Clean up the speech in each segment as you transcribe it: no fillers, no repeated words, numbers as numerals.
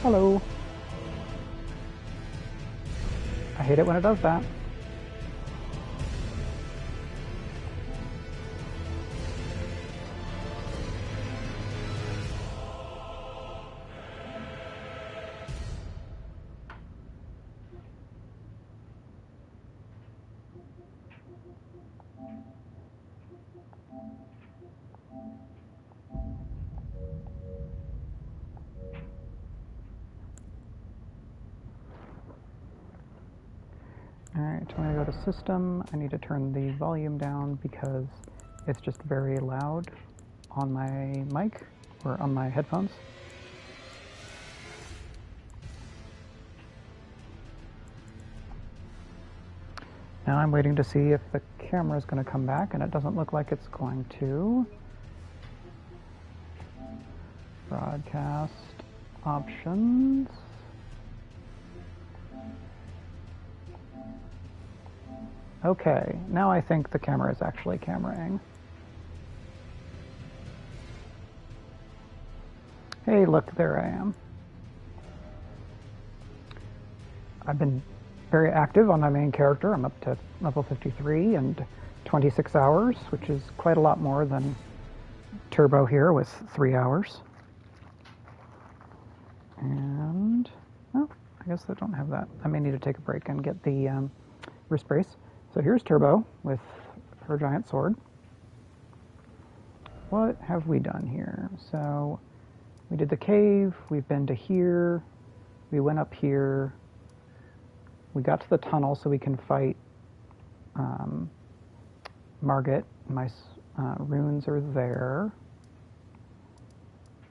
Hello. I hate it when it does that. Alright, when I go to system, I need to turn the volume down because it's just very loud on my mic or on my headphones. Now I'm waiting to see if the camera is going to come back, and it doesn't look like it's going to. Broadcast options. Okay, now I think the camera is actually cameraing. Hey, look, there I am. I've been very active on my main character. I'm up to level 53 and 26 hours, which is quite a lot more than Turbo here with 3 hours. And, oh, I guess I don't have that. I may need to take a break and get the wrist brace. So here's Turbo with her giant sword. What have we done here? So we did the cave, we've been to here, we went up here, we got to the tunnel so we can fight Margit. My runes are there.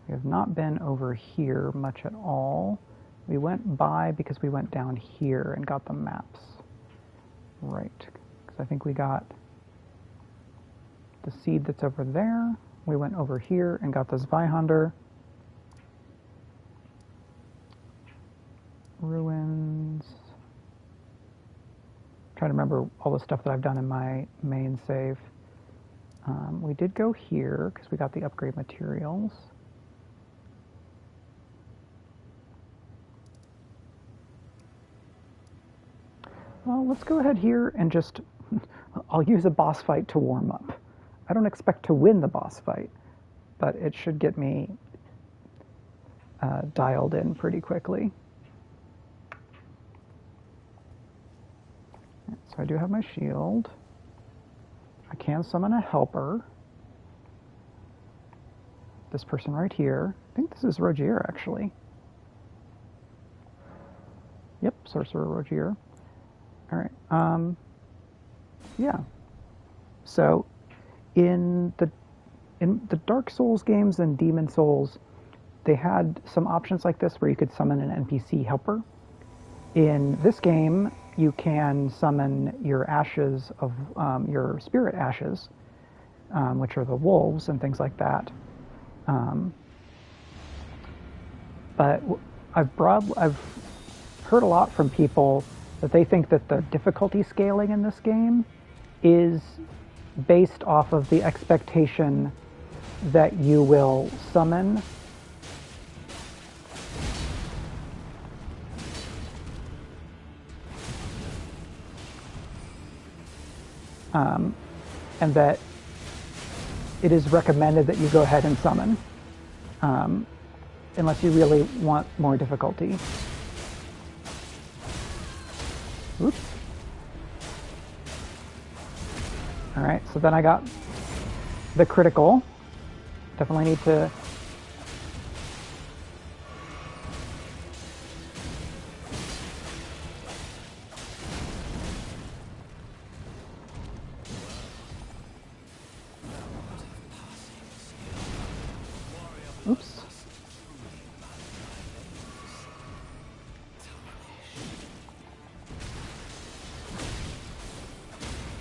We have not been over here much at all. We went by because we went down here and got the maps. Right, because I think we got the seed that's over there. We went over here and got the Zweihander. Ruins. Trying to remember all the stuff that I've done in my main save. We did go here because we got the upgrade materials. Well, let's go ahead here and just, I'll use a boss fight to warm up. I don't expect to win the boss fight, but it should get me dialed in pretty quickly. So I do have my shield. I can summon a helper. This person right here. I think this is Rogier, actually. Yep, Sorcerer Rogier. All right. Yeah. So, in the Dark Souls games and Demon Souls, they had some options like this where you could summon an NPC helper. In this game, you can summon your ashes of your spirit ashes, which are the wolves and things like that. But I've heard a lot from people that they think that the difficulty scaling in this game is based off of the expectation that you will summon and that it is recommended that you go ahead and summon, unless you really want more difficulty. Oops. All right, so then I got the critical. Definitely need to oops.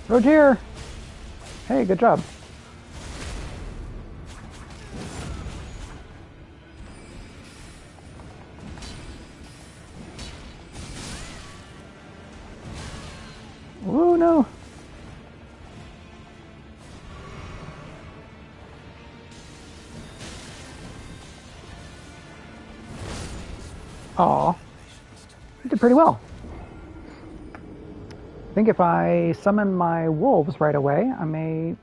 Rogier! Hey, good job. Oh no! Aw, you did pretty well. I think if I summon my wolves right away, I may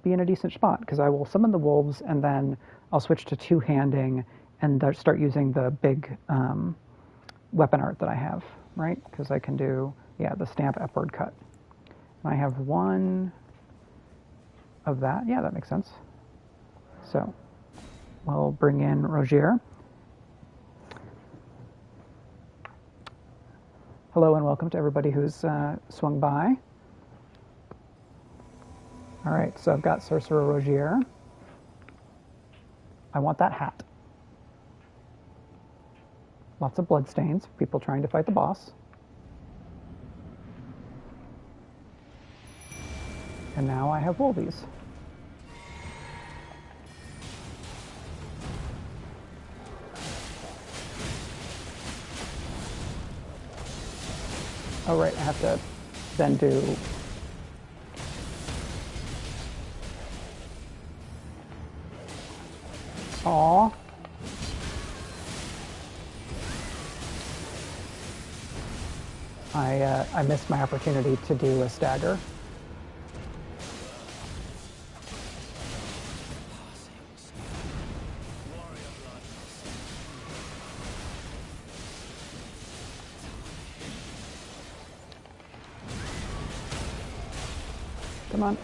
be in a decent spot, because I will summon the wolves and then I'll switch to two-handing and start using the big weapon art that I have, right? Because I can do, yeah, the stamp upward cut. I have one of that. Yeah, that makes sense. So we'll bring in Rogier. Hello and welcome to everybody who's swung by. All right, so I've got Sorcerer Rogier. I want that hat. Lots of bloodstains, people trying to fight the boss. And now I have wolvies. Oh right, I have to then do... Aww. I missed my opportunity to do a stagger. Come on.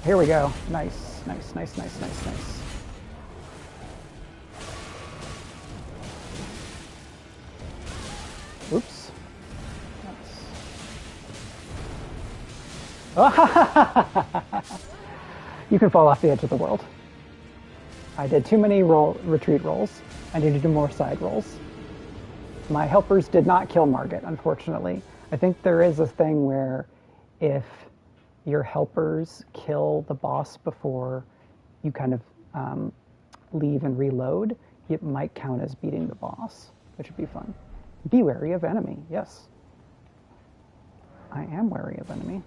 Here we go. Nice, nice, nice, nice, nice, nice. Oops. You can fall off the edge of the world. I did too many retreat rolls. I need to do more side rolls. My helpers did not kill Margit, unfortunately. I think there is a thing where if your helpers kill the boss before you kind of leave and reload, it might count as beating the boss, which would be fun. Be wary of enemy, yes. I am wary of enemy.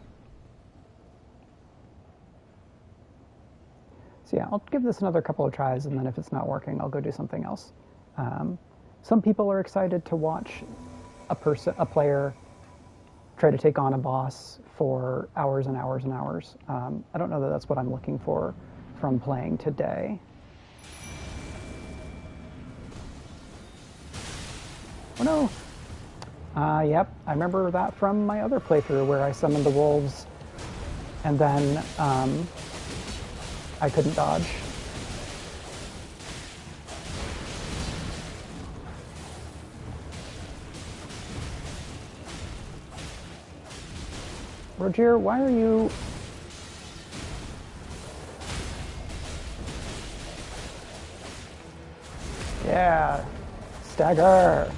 So yeah, I'll give this another couple of tries, and then if it's not working, I'll go do something else. Some people are excited to watch a player try to take on a boss for hours and hours and hours. I don't know that that's what I'm looking for from playing today. Oh no! Yep, I remember that from my other playthrough where I summoned the wolves and then I couldn't dodge. Rogier, why are you... Yeah, stagger.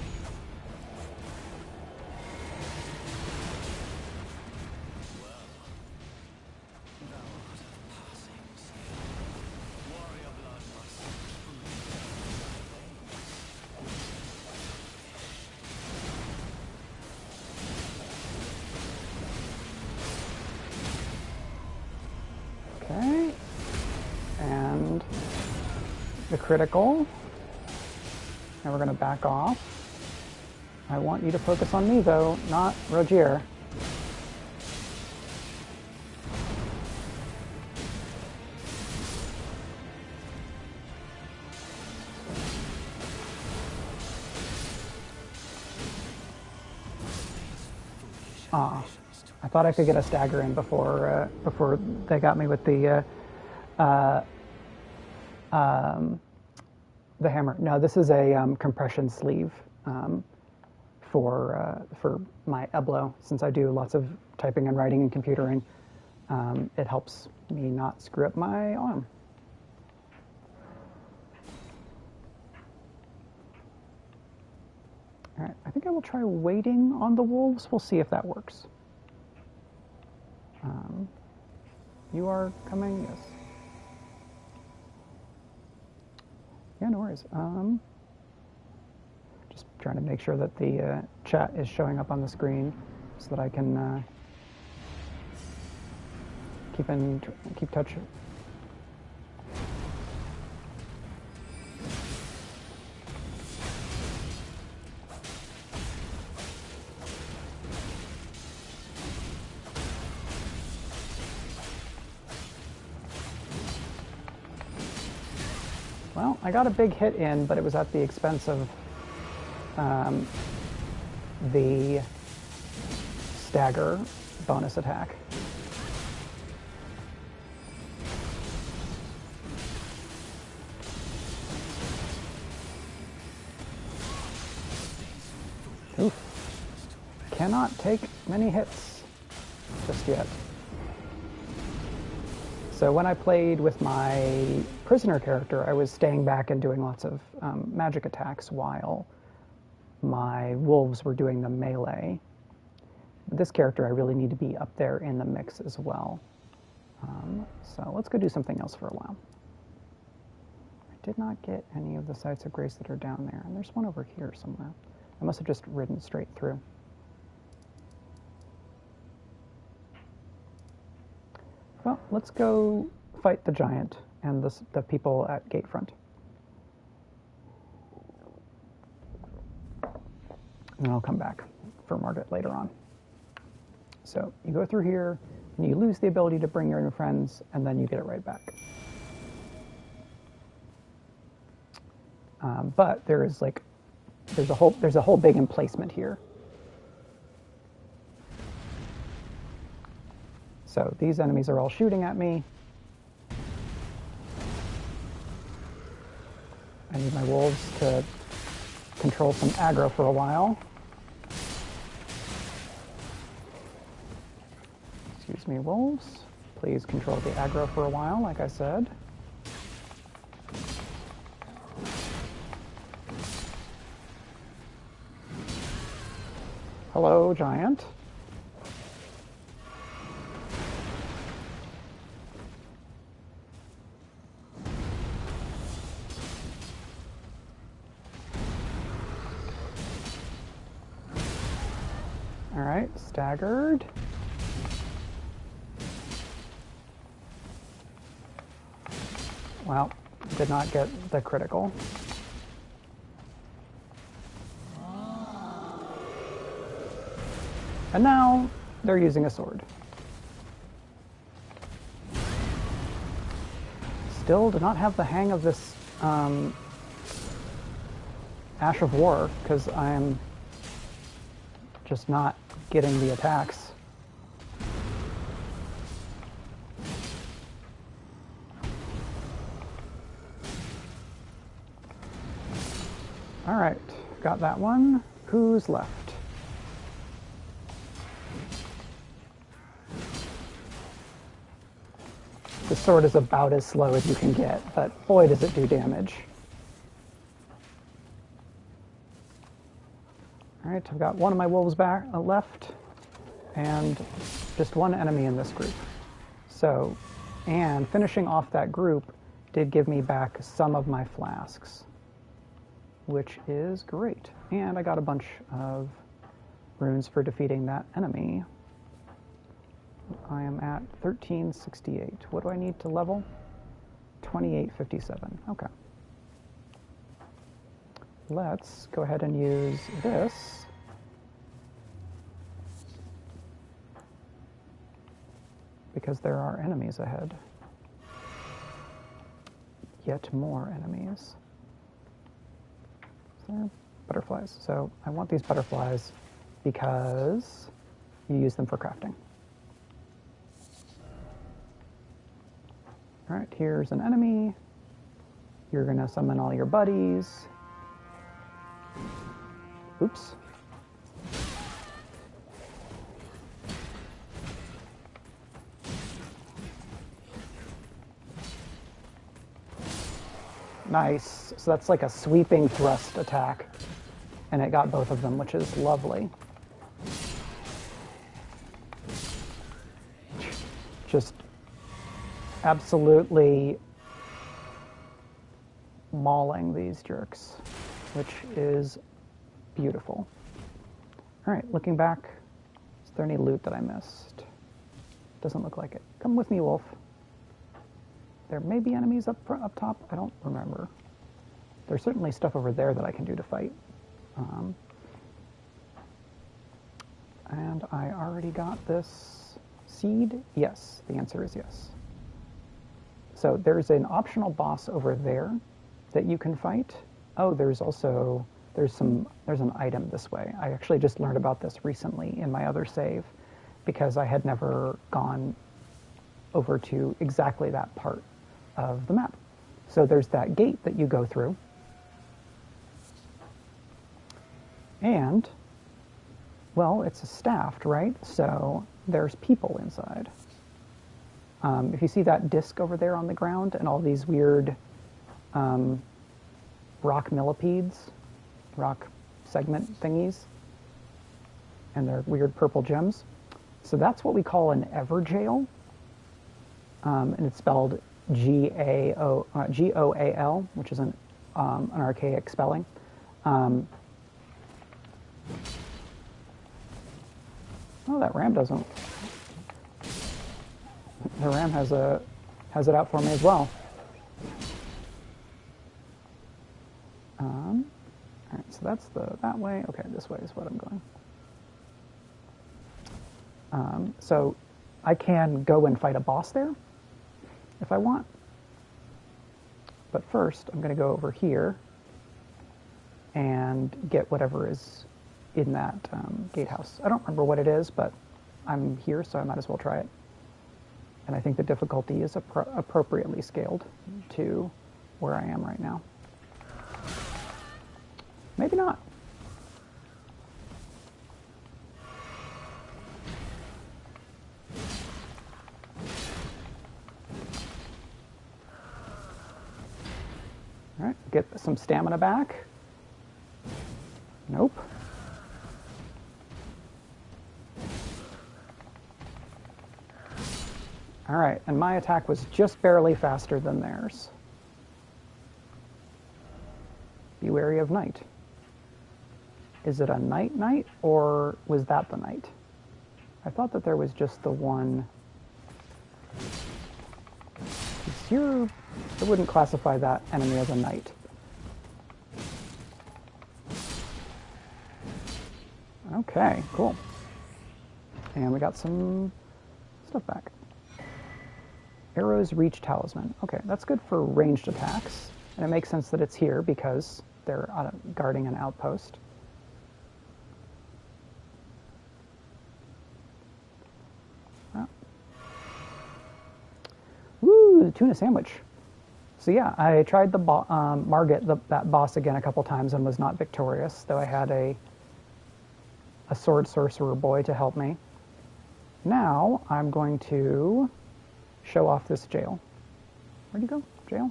Okay, and the critical. And we're going to back off. I want you to focus on me, though, not Rogier. I thought I could get a stagger in before they got me with the hammer. No, this is a compression sleeve for my Eblo. Since I do lots of typing and writing and computering, it helps me not screw up my arm. All right, I think I will try waiting on the wolves. We'll see if that works. You are coming? Yes. Yeah, no worries. Just trying to make sure that the chat is showing up on the screen so that I can keep touch. Well, I got a big hit in, but it was at the expense of the stagger bonus attack. Oof. Cannot take many hits just yet. So when I played with my prisoner character, I was staying back and doing lots of magic attacks while my wolves were doing the melee. This character, I really need to be up there in the mix as well. So let's go do something else for a while. I did not get any of the sites of grace that are down there, and there's one over here somewhere. I must have just ridden straight through. Well, let's go fight the giant and the people at Gatefront. And then I'll come back for Margit later on. So you go through here, and you lose the ability to bring your own friends, and then you get it right back. But there is like, there's a whole big emplacement here. So these enemies are all shooting at me. I need my wolves to control some aggro for a while. Excuse me, wolves. Please control the aggro for a while, like I said. Hello, giant. All right, staggered. Well, did not get the critical. And now they're using a sword. Still do not have the hang of this Ash of War, because I'm just not getting the attacks. All right, got that one. Who's left? The sword is about as slow as you can get, but boy does it do damage. All right, I've got one of my wolves back left, and just one enemy in this group. So, and finishing off that group did give me back some of my flasks, which is great. And I got a bunch of runes for defeating that enemy. I am at 1368. What do I need to level? 2857. Okay. Let's go ahead and use this. Because there are enemies ahead. Yet more enemies. Is there butterflies? So I want these butterflies because you use them for crafting. All right, here's an enemy. You're gonna summon all your buddies. Oops. Nice. So that's like a sweeping thrust attack. And it got both of them, which is lovely. Just absolutely mauling these jerks, which is beautiful. All right, looking back, is there any loot that I missed? Doesn't look like it. Come with me, wolf. There may be enemies up top. I don't remember. There's certainly stuff over there that I can do to fight. And I already got this seed. Yes, the answer is yes. So there's an optional boss over there that you can fight. Oh, there's an item this way. I actually just learned about this recently in my other save because I had never gone over to exactly that part of the map. So there's that gate that you go through. And, well, it's staffed, right? So there's people inside. If you see that disc over there on the ground and all these weird rock millipedes, rock segment thingies, and they're weird purple gems. So that's what we call an Evergaol, and it's spelled Goal, which is an archaic spelling. Oh, that ram doesn't. The ram has it out for me as well. All right, so that's that way. Okay, this way is what I'm going. So I can go and fight a boss there if I want. But first, I'm going to go over here and get whatever is in that gatehouse. I don't remember what it is, but I'm here, so I might as well try it. And I think the difficulty is appropriately scaled to where I am right now. Maybe not. All right, get some stamina back. Nope. All right, and my attack was just barely faster than theirs. Be wary of night. Is it a night, or was that the night? I thought that there was just the one. I wouldn't classify that enemy as a knight. Okay, cool. And we got some stuff back. Arrows reach talisman. Okay, that's good for ranged attacks. And it makes sense that it's here because they're guarding an outpost. Woo, the tuna sandwich. So yeah, I tried the Margit, that boss again a couple times and was not victorious, though I had a sword sorcerer boy to help me. Now I'm going to show off this jail. Where'd you go? Jail?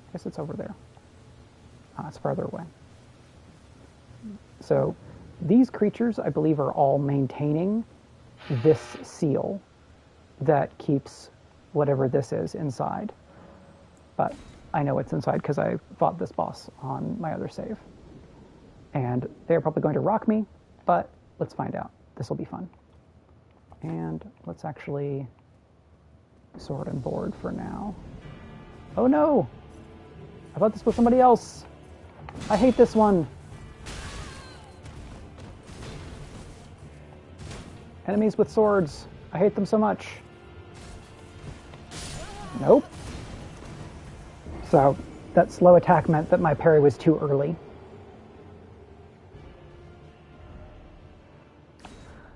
I guess it's over there. It's farther away. So these creatures, I believe, are all maintaining this seal that keeps whatever this is inside. But I know it's inside because I fought this boss on my other save. And they're probably going to rock me, but let's find out. This will be fun. And let's actually sword and board for now. Oh no! I thought this was somebody else. I hate this one. Enemies with swords. I hate them so much. Nope. So that slow attack meant that my parry was too early.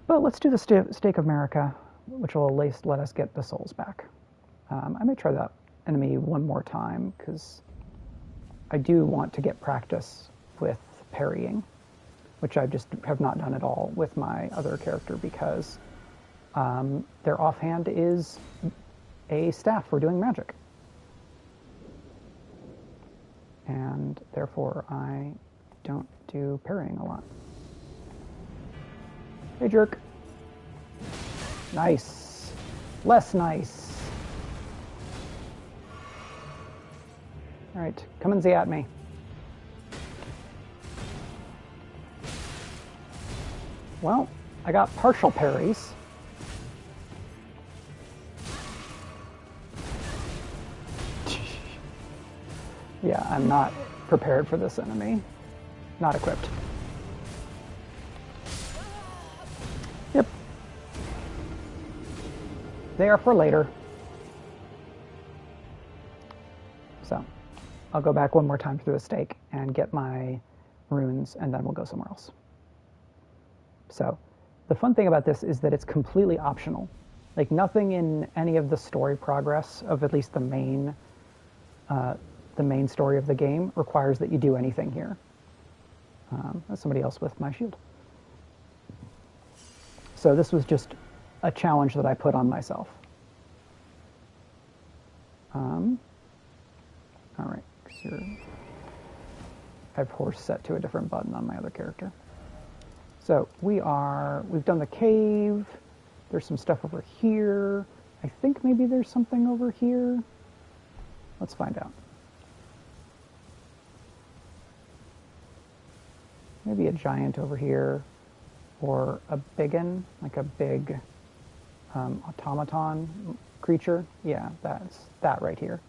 But let's do the Stake of Marika, which will at least let us get the souls back. I may try that enemy one more time, because I do want to get practice with parrying, which I just have not done at all with my other character, because their offhand is a staff for doing magic. And therefore, I don't do parrying a lot. Hey, jerk. Nice. Less nice. All right, come and at me. Well, I got partial parries. Yeah, I'm not prepared for this enemy. Not equipped. Yep. They are for later. So, I'll go back one more time through a stake and get my runes, and then we'll go somewhere else. So the fun thing about this is that it's completely optional. Like nothing in any of the story progress of at least the main story of the game requires that you do anything here. That's somebody else with my shield. So this was just a challenge that I put on myself. All right, I have horse set to a different button on my other character. So we've done the cave. There's some stuff over here. I think maybe there's something over here. Let's find out. Maybe a giant over here, or a biggin, like a big automaton creature. Yeah, that's that right here.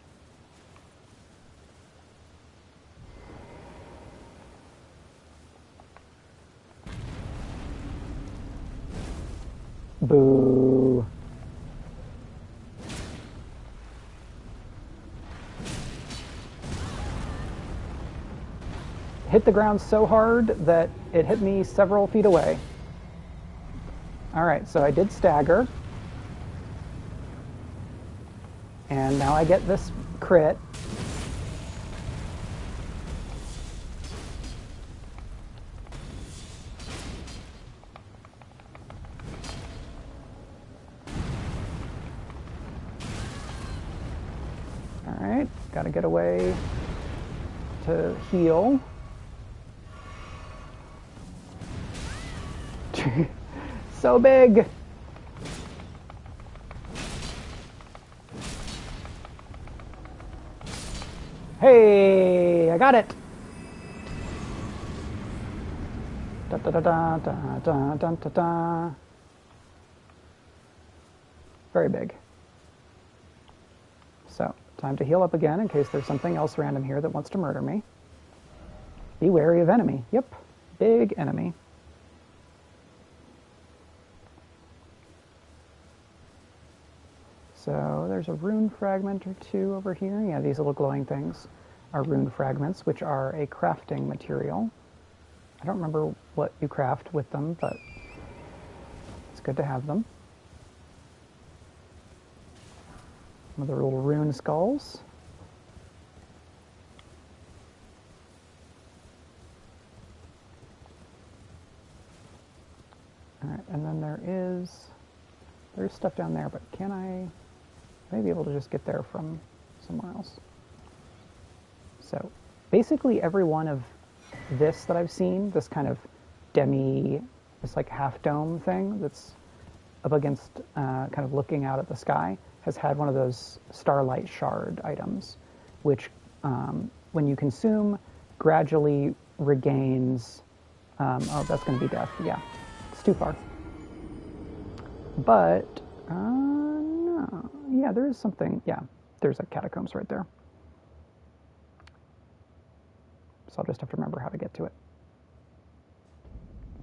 Boo. Hit the ground so hard that it hit me several feet away. All right, so I did stagger. And now I get this crit. All right, gotta get away to heal. So big. Hey, I got it. Da da da da da da da da da. Very big. So, time to heal up again in case there's something else random here that wants to murder me. Be wary of enemy. Yep, big enemy. So there's a rune fragment or two over here. Yeah, these little glowing things are rune fragments, which are a crafting material. I don't remember what you craft with them, but it's good to have them. Some of the little rune skulls. All right, and then there's stuff down there, but can I may be able to just get there from somewhere else. So basically every one of this that I've seen, this kind of this like half dome thing that's up against, kind of looking out at the sky, has had one of those starlight shard items, which when you consume, gradually regains, oh, that's going to be death. Yeah, it's too far. But, no. Yeah, there is something. Yeah, there's a catacombs right there. So I'll just have to remember how to get to it.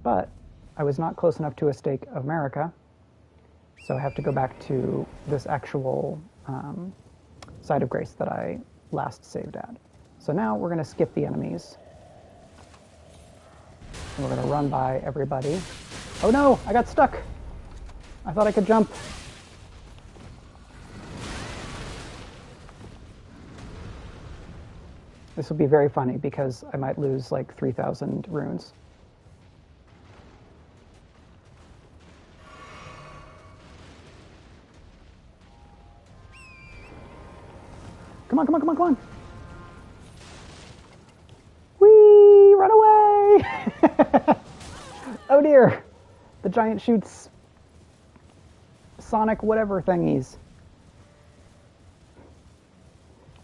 But I was not close enough to a stake of America, so I have to go back to this actual site of grace that I last saved at. So now we're going to skip the enemies. And we're going to run by everybody. Oh no, I got stuck. I thought I could jump. This will be very funny because I might lose like 3,000 runes. Come on, come on, come on, come on. Whee! Run away! Oh dear. The giant shoots Sonic whatever thingies.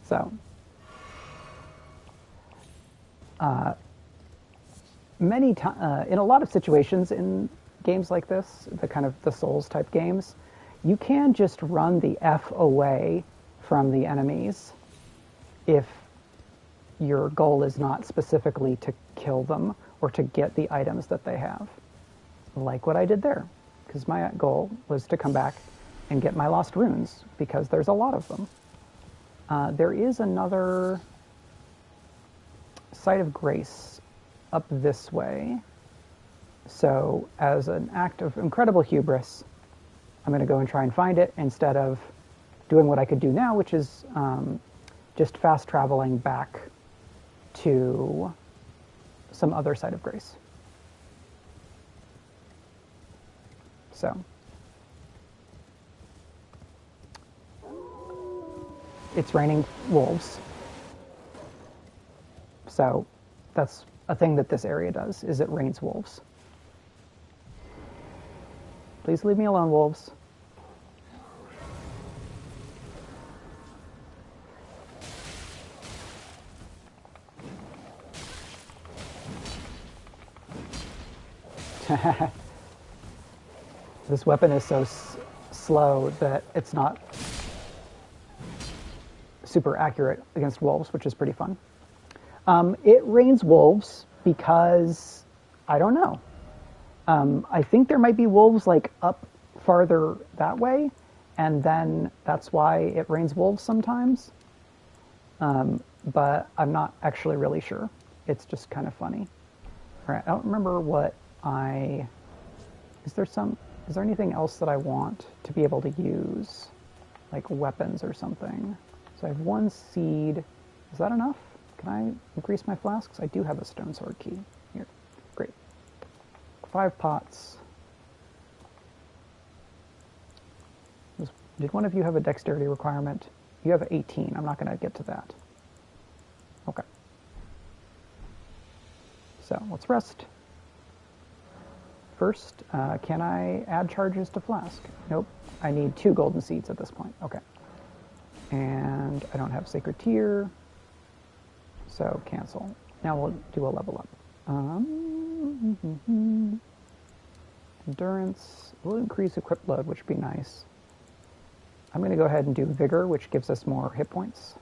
So. In a lot of situations in games like this, the kind of the Souls type games, you can just run the F away from the enemies if your goal is not specifically to kill them or to get the items that they have. Like what I did there, because my goal was to come back and get my lost runes, because there's a lot of them. There is another site of grace up this way. So as an act of incredible hubris, I'm going to go and try and find it instead of doing what I could do now, which is just fast traveling back to some other site of grace. So it's raining wolves. So that's a thing that this area does, is it rains wolves. Please leave me alone, wolves. This weapon is so slow that it's not super accurate against wolves, which is pretty fun. It rains wolves because, I don't know. I think there might be wolves like up farther that way, and then that's why it rains wolves sometimes. But I'm not actually really sure. It's just kind of funny. All right, I don't remember what is there anything else that I want to be able to use? Like weapons or something. So I have 1 seed. Is that enough? Can I increase my flasks? I do have a stone sword key. Here. Great. 5 pots. Did one of you have a dexterity requirement? You have 18. I'm not going to get to that. Okay. So let's rest. First, can I add charges to flask? Nope. I need 2 golden seeds at this point. Okay. And I don't have sacred tear, so cancel. Now we'll do a level up. Endurance. We'll increase equip load, which would be nice. I'm going to go ahead and do vigor, which gives us more hit points.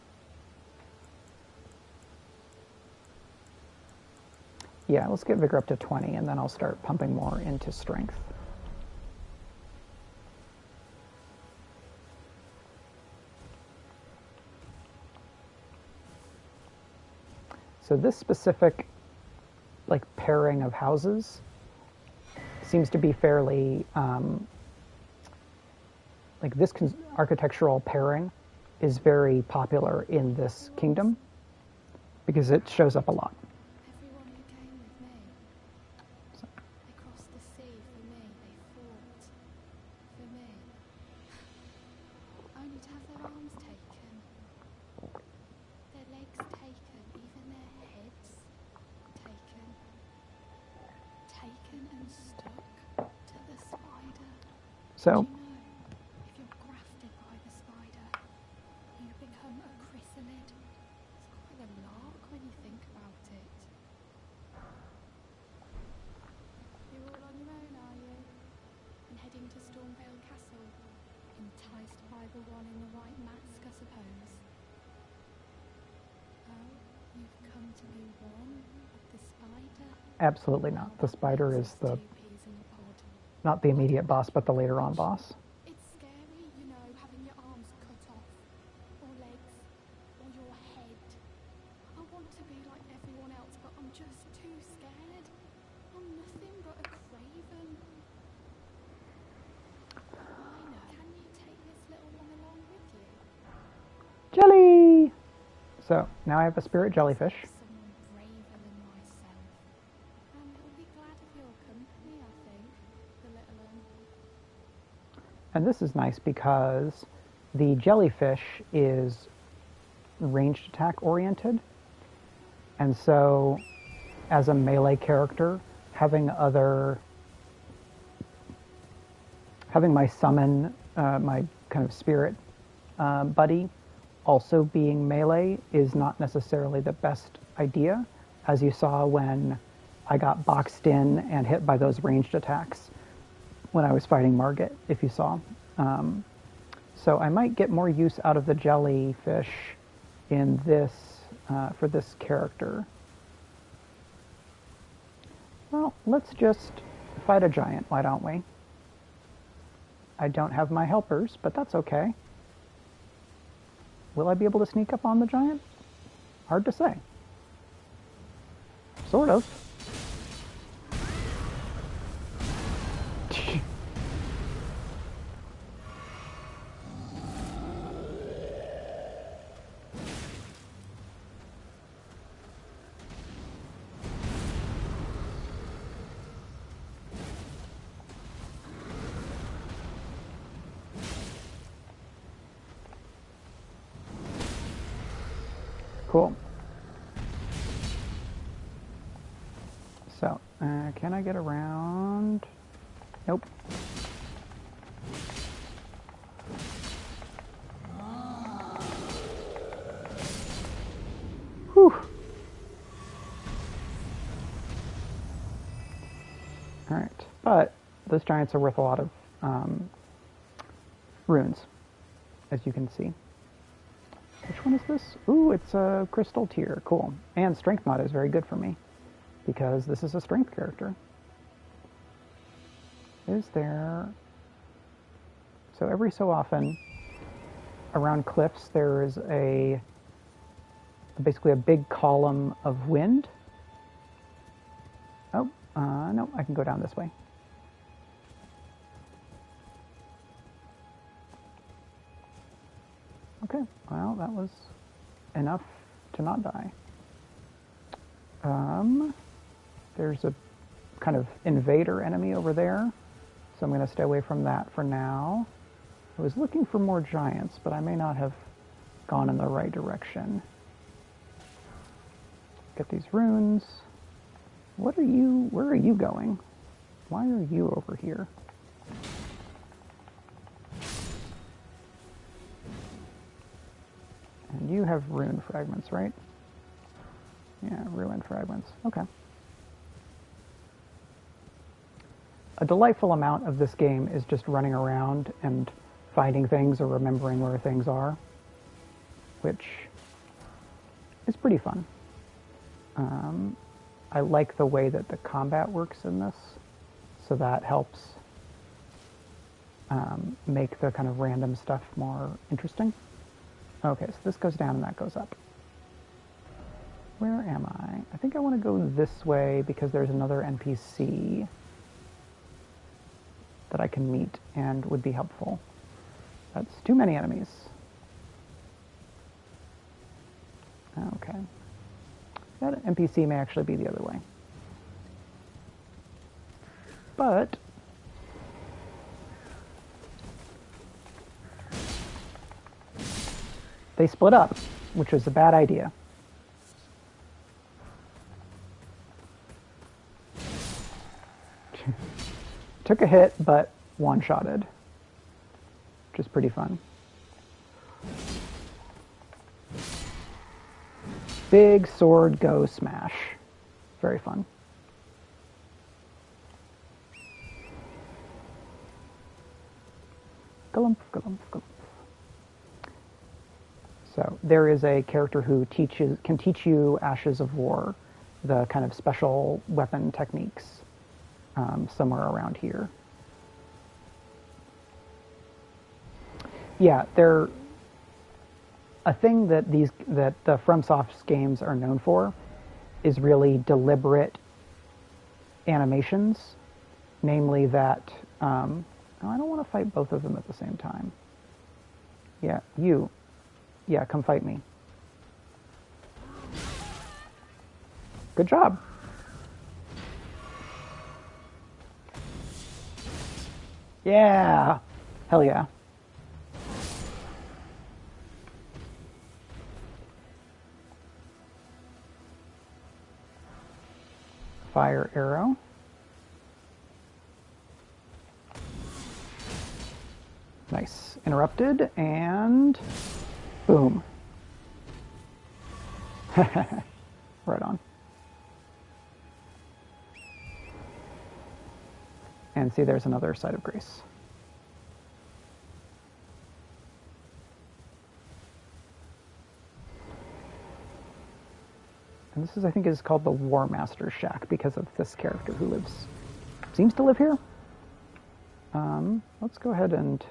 Yeah, let's get vigor up to 20, and then I'll start pumping more into strength. So this specific like pairing of houses seems to be fairly like this architectural pairing is very popular in this kingdom because it shows up a lot. Everyone who came with me, they crossed the sea for me, they fought for me, only to have their arms taken, their legs taken, even their heads taken and stuck to the spider. So If you're grafted by the spider, you become a chrysalid. It's quite a lark when you think about it. You're all on your own, are you? And heading to Stormvale Castle, enticed by the one in the white mask, I suppose. Oh, you've come to be one with the spider? absolutely not. The spider is Two peas in a pod. not the immediate boss, but the later on boss. It's scary, you know, having your arms cut off, or legs, or your head. I want to be like everyone else, but I'm just too scared. I'm nothing but a craven. I know. Can you take this little one along with you? Jelly! So now I have a spirit jellyfish. Someone braver than myself. And he'll be glad of your company, I think, the little one. And this is nice because the jellyfish is ranged attack oriented. And so as a melee character, having my summon, my kind of spirit buddy also being melee is not necessarily the best idea, as you saw when I got boxed in and hit by those ranged attacks when I was fighting Margit, if you saw. So I might get more use out of the jellyfish in this, for this character. Well, let's just fight a giant, why don't we? I don't have my helpers, but that's okay. Will I be able to sneak up on the giant? Hard to say. Sort of. Cool. So, can I get around? Nope. Whew. Alright, but those giants are worth a lot of runes, as you can see. Which one is this? Ooh, it's a crystal tier. Cool. And strength mod is very good for me, because this is a strength character. Is there... So every so often, around cliffs, there is basically a big column of wind. Oh, no, I can go down this way. Okay, well, that was enough to not die. There's a kind of invader enemy over there, so I'm going to stay away from that for now. I was looking for more giants, but I may not have gone in the right direction. Get these runes. What are you... Where are you going? Why are you over here? And you have rune fragments, right? Yeah, ruin fragments. Okay. A delightful amount of this game is just running around and finding things or remembering where things are, which is pretty fun. I like the way that the combat works in this, so that helps make the kind of random stuff more interesting. Okay, so this goes down and that goes up. Where am I? I think I want to go this way because there's another NPC that I can meet and would be helpful. That's too many enemies. Okay. That NPC may actually be the other way. But they split up, which was a bad idea. Took a hit, but one-shotted, which is pretty fun. Big sword go smash. Very fun. Galump, galump, galump. So there is a character who can teach you Ashes of War, the kind of special weapon techniques, somewhere around here. Yeah, they're a thing that the FromSoft games are known for is really deliberate animations, namely that oh, I don't want to fight both of them at the same time. Yeah, you. Yeah, come fight me. Good job. Yeah. Hell yeah. Fire arrow. Nice. Interrupted and boom. Right on. And see, there's another side of grace. And this is, I think, is called the War Master Shack because of this character who seems to live here. Let's go ahead and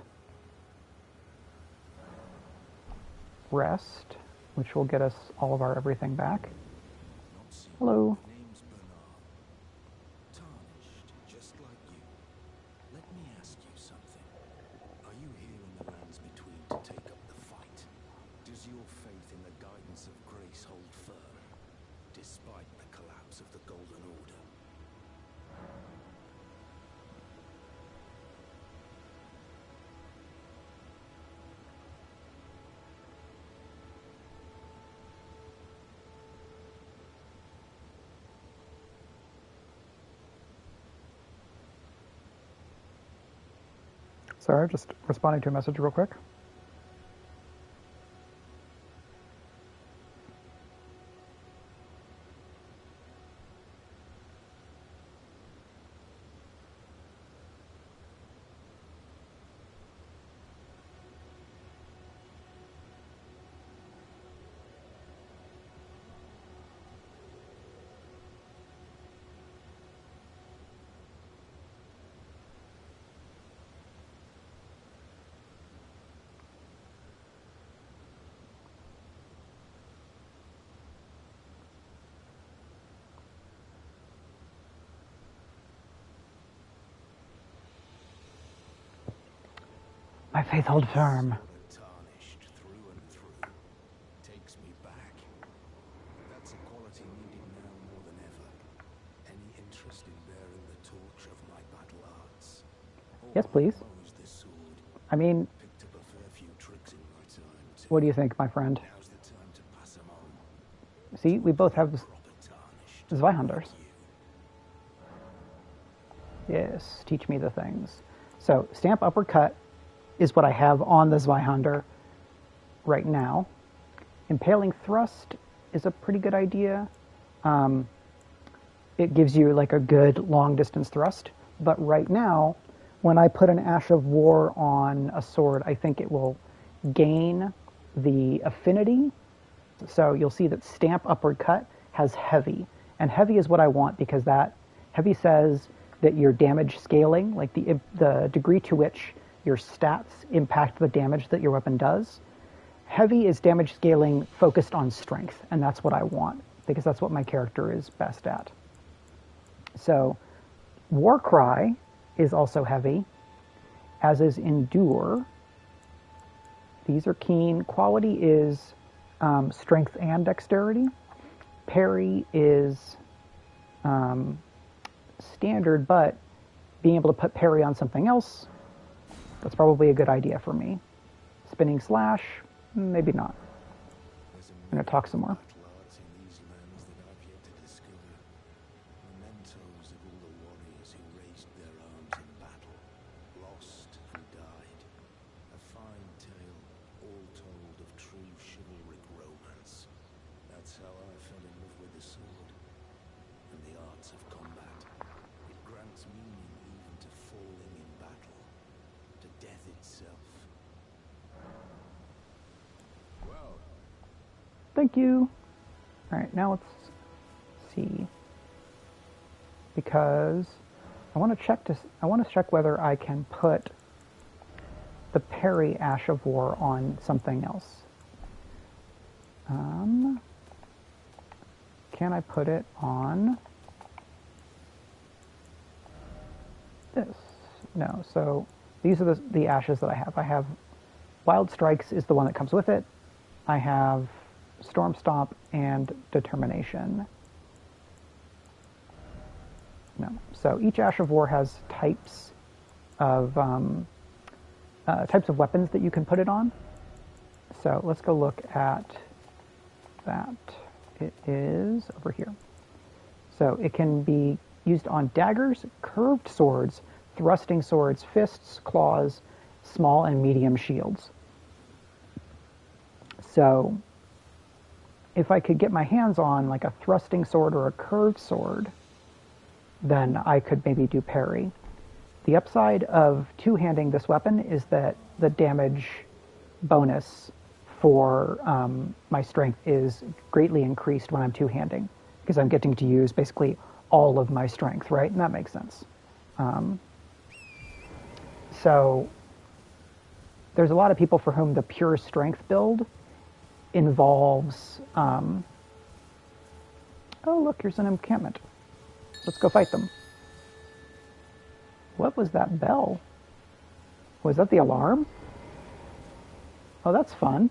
rest, which will get us all of our everything back. Hello. Sorry, just responding to a message real quick. My faith hold firm. Tarnished through and through. Takes me back. That's a quality needed now more than ever. Any interest in bearing the torch of my battle arts? Yes, please. This sword. I mean, Picked up a fair few tricks in my time. what do you think, my friend? Now's the time to pass them on. See, we both have Proper tarnished. Zweihanders. Yes, teach me the things. So, stamp uppercut is what I have on the Zweihander right now. Impaling thrust is a pretty good idea. It gives you like a good long distance thrust. But right now, when I put an Ash of War on a sword, I think it will gain the affinity. So you'll see that stamp uppercut has heavy. And heavy is what I want because that heavy says that your damage scaling, like the degree to which your stats impact the damage that your weapon does. Heavy is damage scaling focused on strength, and that's what I want, because that's what my character is best at. So, Warcry is also heavy, as is Endure. These are keen. Quality is strength and dexterity. Parry is standard, but being able to put parry on something else, that's probably a good idea for me. Spinning slash, maybe not. I'm going to talk some more. Thank you. All right, now let's see. Because I want to check whether I can put the parry Ash of War on something else. Can I put it on this? No. So these are the ashes that I have. I have Wild Strikes is the one that comes with it. I have Storm Stomp and Determination. No. So each Ash of War has types of weapons that you can put it on. So let's go look at that. It is over here. So it can be used on daggers, curved swords, thrusting swords, fists, claws, small and medium shields. So if I could get my hands on like a thrusting sword or a curved sword, then I could maybe do parry. The upside of two-handing this weapon is that the damage bonus for my strength is greatly increased when I'm two-handing, because I'm getting to use basically all of my strength, right? And that makes sense. So there's a lot of people for whom the pure strength build involves... oh, look, here's an encampment. Let's go fight them. What was that bell? Was that the alarm? Oh, that's fun.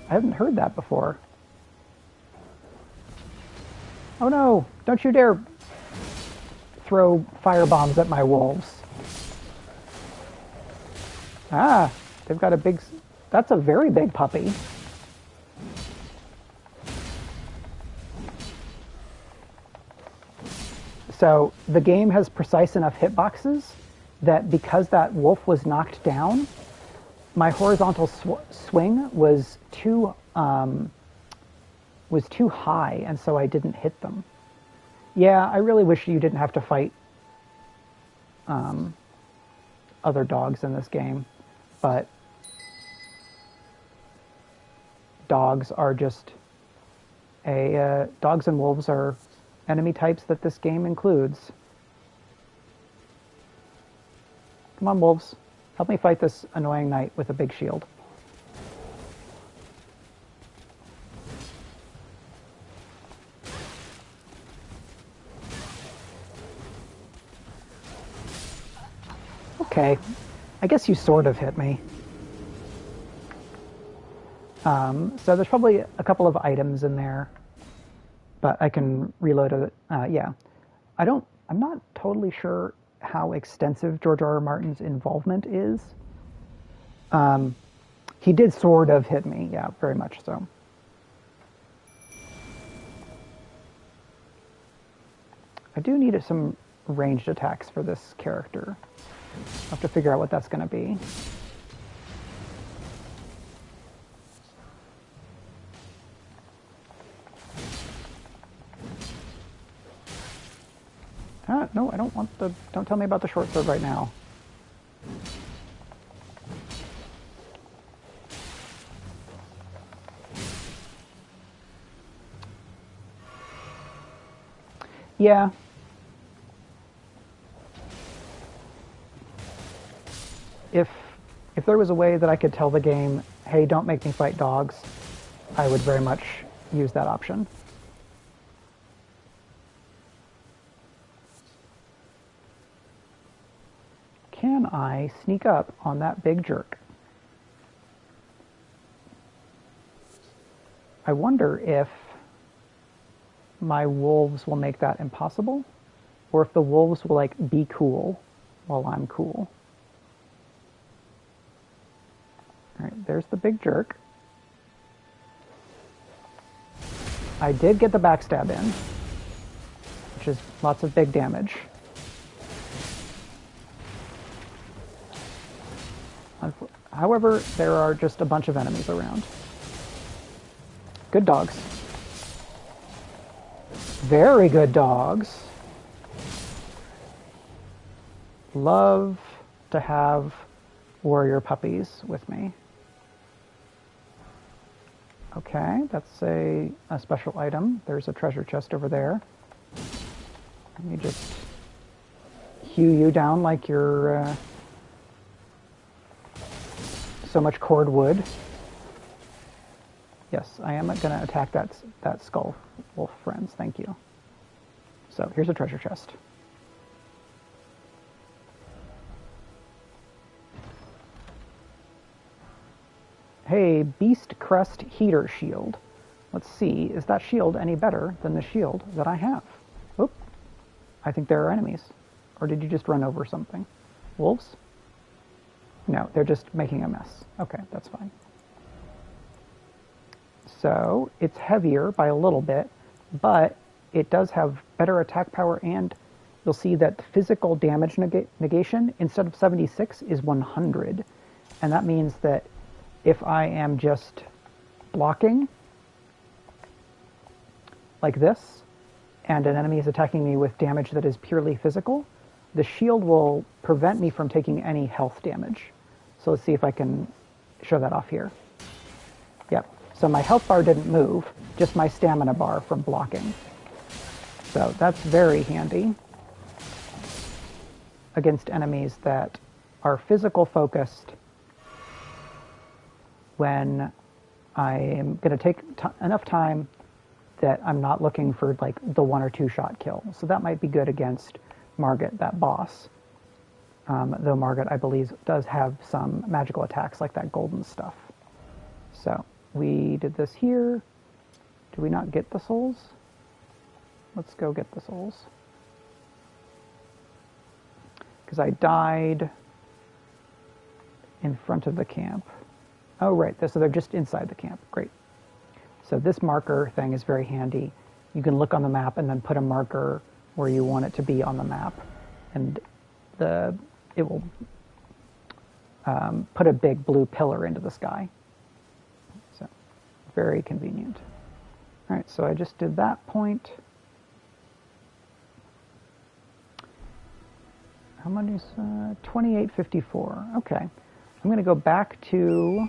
I haven't heard that before. Oh no, don't you dare throw firebombs at my wolves. Ah, they've got a big... That's a very big puppy. So the game has precise enough hitboxes that because that wolf was knocked down, my horizontal swing was too high, and so I didn't hit them. Yeah, I really wish you didn't have to fight other dogs in this game, but dogs are just dogs and wolves are enemy types that this game includes. Come on, wolves. Help me fight this annoying knight with a big shield. Okay. I guess you sort of hit me. So there's probably a couple of items in there, but I can reload it. Yeah. I'm not totally sure how extensive George R. R. Martin's involvement is. He did sort of hit me, yeah, very much so. I do need some ranged attacks for this character. I'll have to figure out what that's going to be. No, I don't want the... Don't tell me about the short sword right now. Yeah. If there was a way that I could tell the game, hey, don't make me fight dogs, I would very much use that option. Can I sneak up on that big jerk? I wonder if my wolves will make that impossible, or if the wolves will, like, be cool while I'm cool. All right, there's the big jerk. I did get the backstab in, which is lots of big damage. However, there are just a bunch of enemies around. Good dogs. Very good dogs. Love to have warrior puppies with me. Okay, that's a special item. There's a treasure chest over there. Let me just hew you down like you're so much cord wood. Yes, I am going to attack that skull wolf, friends. Thank you. So here's a treasure chest. Hey, Beast Crest Heater Shield. Let's see, is that shield any better than the shield that I have? Oop. I think there are enemies. Or did you just run over something? Wolves? No, they're just making a mess. Okay, that's fine. So, it's heavier by a little bit, but it does have better attack power, and you'll see that physical damage negation, instead of 76, is 100. And that means that if I am just blocking like this, and an enemy is attacking me with damage that is purely physical, the shield will prevent me from taking any health damage. So let's see if I can show that off here. Yep. So my health bar didn't move, just my stamina bar from blocking. So that's very handy against enemies that are physical focused when I am going to take enough time that I'm not looking for like the 1 or 2 shot kill. So that might be good against Margit, that boss. Though Margit, I believe, does have some magical attacks like that golden stuff. So we did this here. Do we not get the souls? Let's go get the souls. Because I died in front of the camp. Oh, right. So they're just inside the camp. Great. So this marker thing is very handy. You can look on the map and then put a marker where you want it to be on the map. And the it will put a big blue pillar into the sky. So very convenient. All right, so I just did that point. How much is 2854? Okay, I'm going to go back to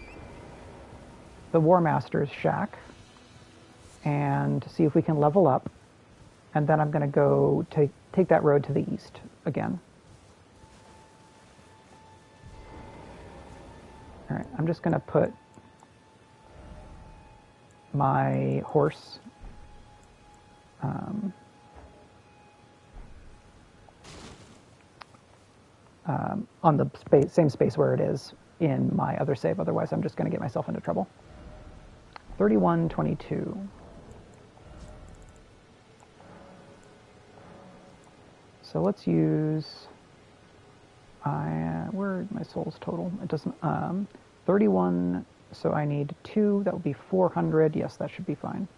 the War Master's shack and see if we can level up, and then I'm going to go take that road to the east again. All right, I'm just going to put my horse on the same space where it is in my other save. Otherwise, I'm just going to get myself into trouble. 3122. So let's use. Where are my souls total? It doesn't. 31. So I need 2. That would be 400. Yes, that should be fine.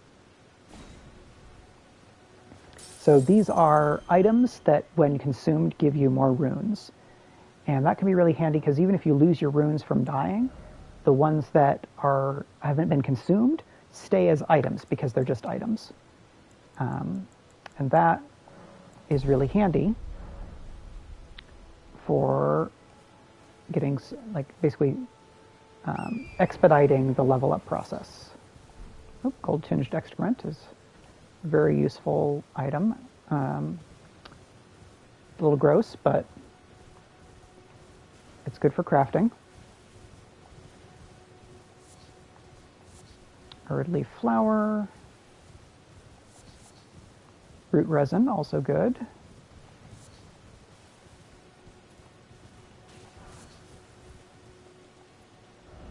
So these are items that, when consumed, give you more runes. And that can be really handy because even if you lose your runes from dying, the ones that haven't been consumed stay as items because they're just items. And that is really handy for getting, like, basically expediting the level up process. Oh, gold tinged excrement is a very useful item. A little gross, but it's good for crafting. Erd leaf flower. Root resin, also good.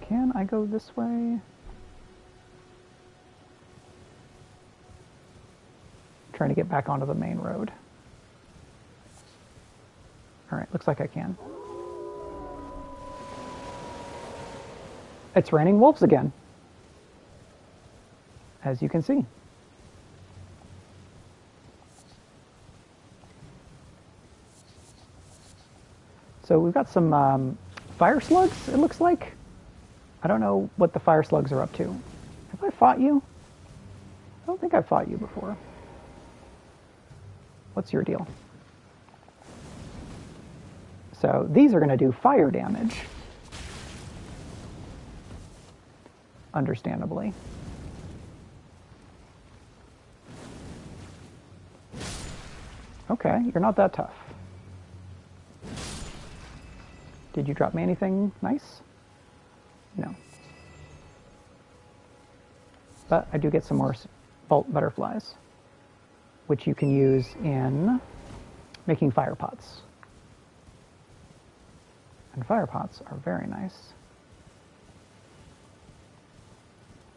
Can I go this way? I'm trying to get back onto the main road. All right, looks like I can. It's raining wolves again, as you can see. So we've got some fire slugs, it looks like. I don't know what the fire slugs are up to. Have I fought you? I don't think I've fought you before. What's your deal? So these are going to do fire damage. Understandably. Okay, you're not that tough. Did you drop me anything nice? No. But I do get some more bolt butterflies, which you can use in making fire pots. And fire pots are very nice.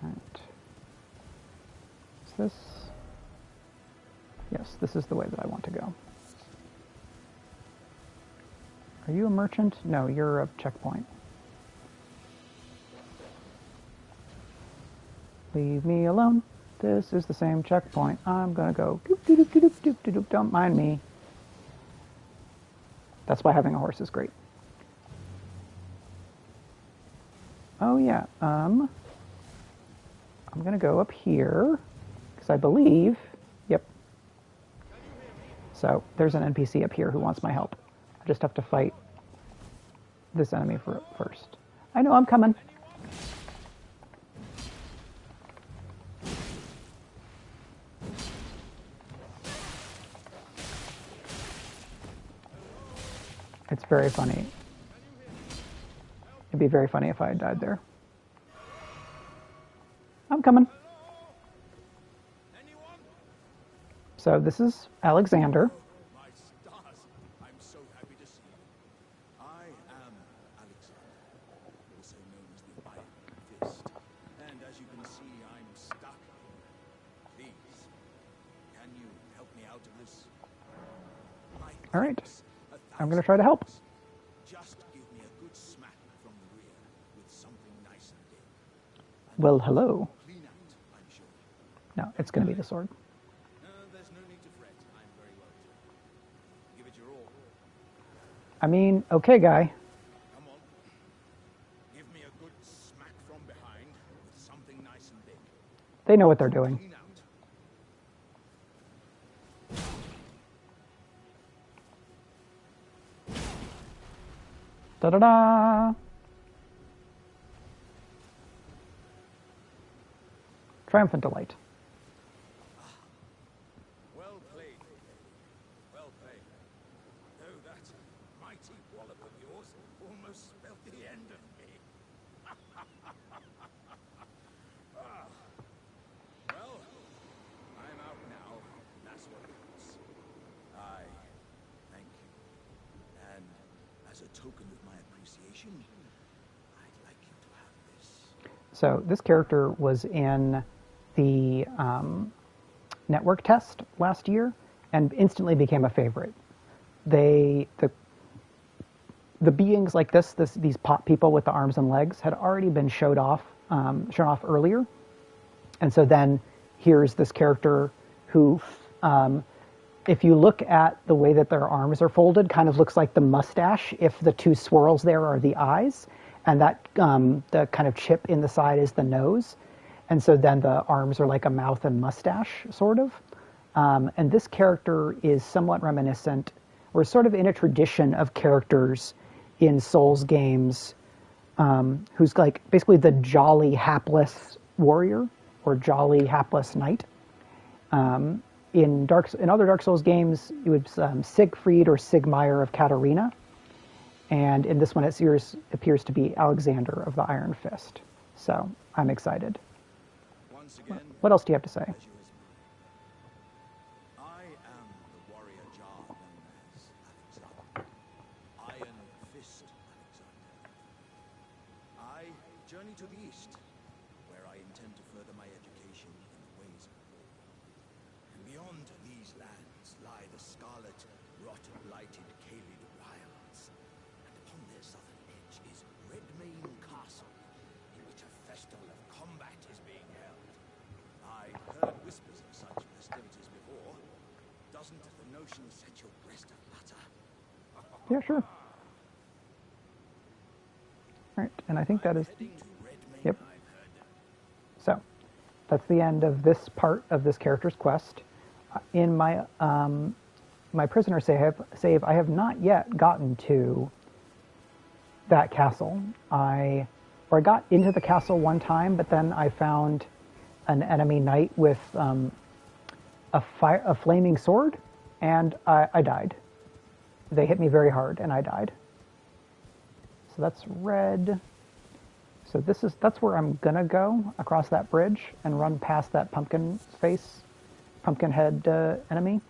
Right. Is this? Yes, this is the way that I want to go. Are you a merchant? No, you're a checkpoint. Leave me alone. This is the same checkpoint. I'm gonna go doop doop doop doop doop doop doop. Don't mind me. That's why having a horse is great. Oh yeah. I'm gonna go up here because I believe. Yep. So there's an NPC up here who wants my help. I just have to fight this enemy first. I know, I'm coming. It's very funny. It'd be very funny if I had died there. I'm coming. So this is Alexander. My stars, I'm so happy to see you. I am Alexander, also known as the Iron Fist. And as you can see, I'm stuck. Please, can you help me out of this? All right. I'm going to try to help. Just give me a good smack from the rear with something nice and big. Well, hello. Clean out, I'm sure. No, it's going to be the sword. There's no need to fret. I'm very well trained. Give it your all. I mean, okay, guy. Come on. Give me a good smack from behind with something nice and big. They know what they're doing. Clean out. Da-da-da! Triumphant delight. Well played. Well played. Though that mighty wallop of yours almost spelled the end of me. Ah. Well, I'm out now. That's what counts. I thank you. And as a token of my appreciation, I'd like you to have this. So this character was in the network test last year and instantly became a favorite. The beings like these pop people with the arms and legs had already been shown off earlier, and so then here's this character who, if you look at the way that their arms are folded, kind of looks like the mustache if the two swirls there are the eyes, and that the kind of chip in the side is the nose. And so then the arms are like a mouth and mustache, sort of. And this character is somewhat reminiscent. We're sort of in a tradition of characters in Souls games who's like basically the jolly, hapless warrior or jolly, hapless knight. In other Dark Souls games, it was Siegfried or Sigmire of Katarina. And in this one, it appears to be Alexander of the Iron Fist. So I'm excited. Once again, What else do you have to say? pleasure is mine. I am the warrior Jar known as Alexander. Iron Fist Alexander. I journey to the east, where I intend to further my education in the ways of war. And beyond these lands lie the scarlet, rot-blighted Caelid wilds. And upon their southern edge is Redmane Castle, in which a festival of combat is being held. I'd heard whispers of such festivities before. Doesn't the notion set your breast aflutter? Yeah, sure. All right, and I think that is, Heading to Redmane, Yep. I've heard. so that's the end of this part of this character's quest. In my my prisoner save, I have not yet gotten to that castle. I got into the castle one time, but then I found an enemy knight with a flaming sword, and I died. They hit me very hard, and I died. So that's red. So that's where I'm gonna go, across that bridge and run past that pumpkin head enemy.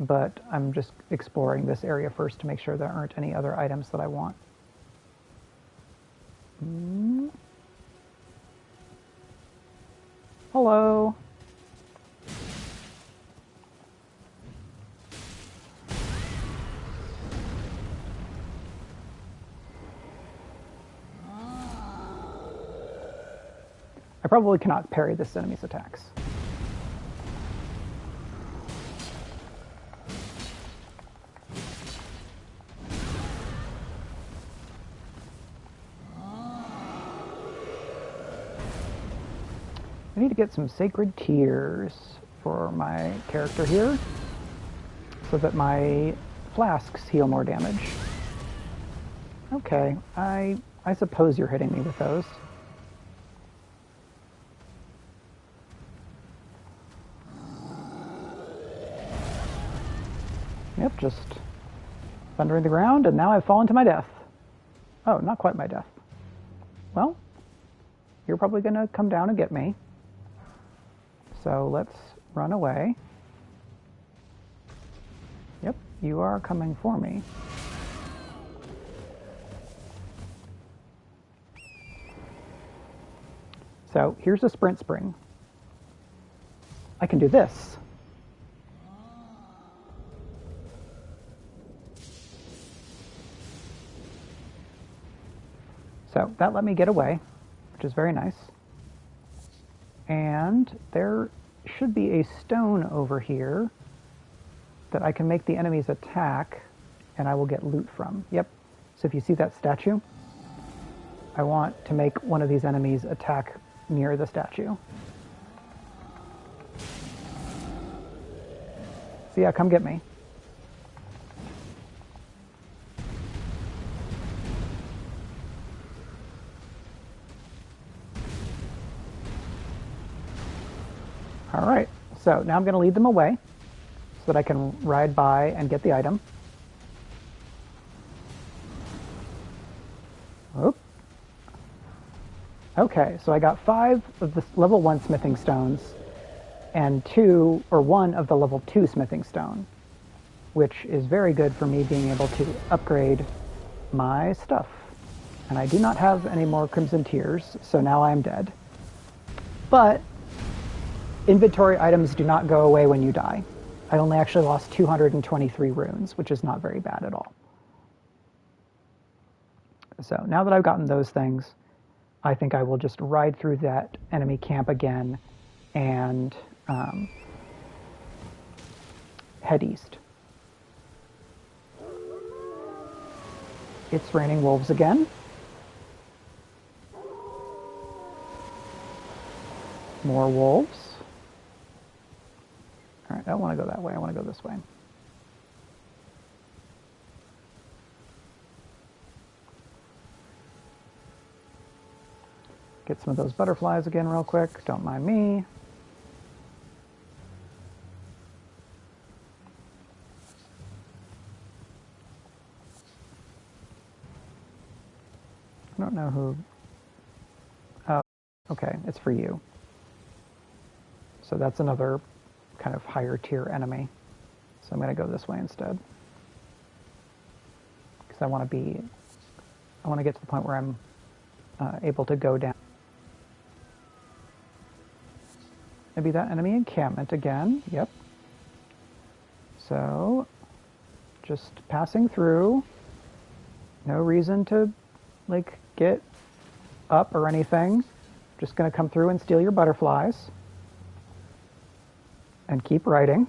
But I'm just exploring this area first to make sure there aren't any other items that I want. Hello. I probably cannot parry this enemy's attacks. I need to get some sacred tears for my character here so that my flasks heal more damage. Okay, I suppose you're hitting me with those. Yep, just thundering the ground, and now I've fallen to my death. Oh, not quite my death. Well, you're probably going to come down and get me. So let's run away. Yep, you are coming for me. So here's a sprint spring. I can do this. So that let me get away, which is very nice. And there should be a stone over here that I can make the enemies attack and I will get loot from. Yep. So if you see that statue, I want to make one of these enemies attack near the statue. So yeah, come get me. All right, so now I'm going to lead them away so that I can ride by and get the item. Oop. Okay, so I got 5 of the level 1 smithing stones and 1 of the level 2 smithing stone, which is very good for me being able to upgrade my stuff. And I do not have any more Crimson Tears, so now I am dead. But inventory items do not go away when you die. I only actually lost 223 runes, which is not very bad at all. So now that I've gotten those things, I think I will just ride through that enemy camp again and head east. It's raining wolves again. More wolves. All right, I don't want to go that way. I want to go this way. Get some of those butterflies again real quick. Don't mind me. I don't know who... Oh, okay, it's for you. So that's another kind of higher tier enemy. So I'm going to go this way instead. Because I want to get to the point where I'm able to go down. Maybe that enemy encampment again. Yep. So, just passing through. No reason to, like, get up or anything. Just going to come through and steal your butterflies. And keep riding.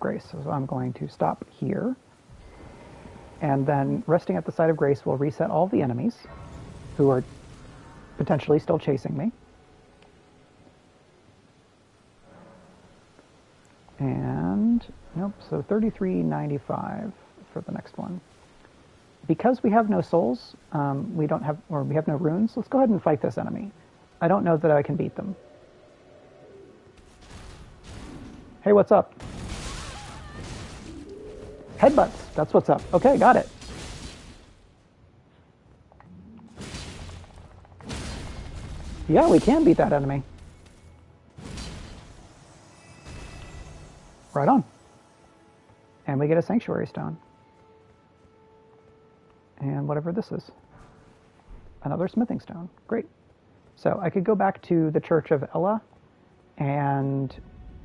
Grace, so I'm going to stop here. And then resting at the site of Grace will reset all the enemies who are potentially still chasing me. And, nope, so 33.95 for the next one. Because we have no souls, we have no runes, let's go ahead and fight this enemy. I don't know that I can beat them. Hey, what's up? Headbutts, that's what's up. Okay, got it. Yeah, we can beat that enemy. Right on. And we get a Sanctuary Stone. And whatever this is. Another smithing stone. Great. So I could go back to the Church of Ella and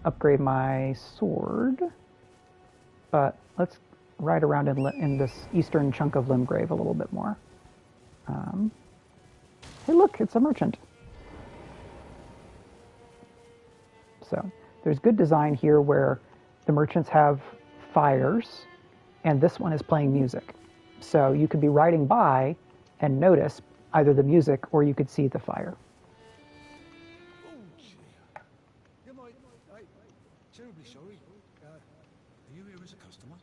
upgrade my sword. But let's ride around in this eastern chunk of Limgrave a little bit more. Hey, look, it's a merchant. So there's good design here where the merchants have fires, and this one is playing music. So you could be riding by and notice either the music or you could see the fire. Terribly sorry. Are you here as a customer?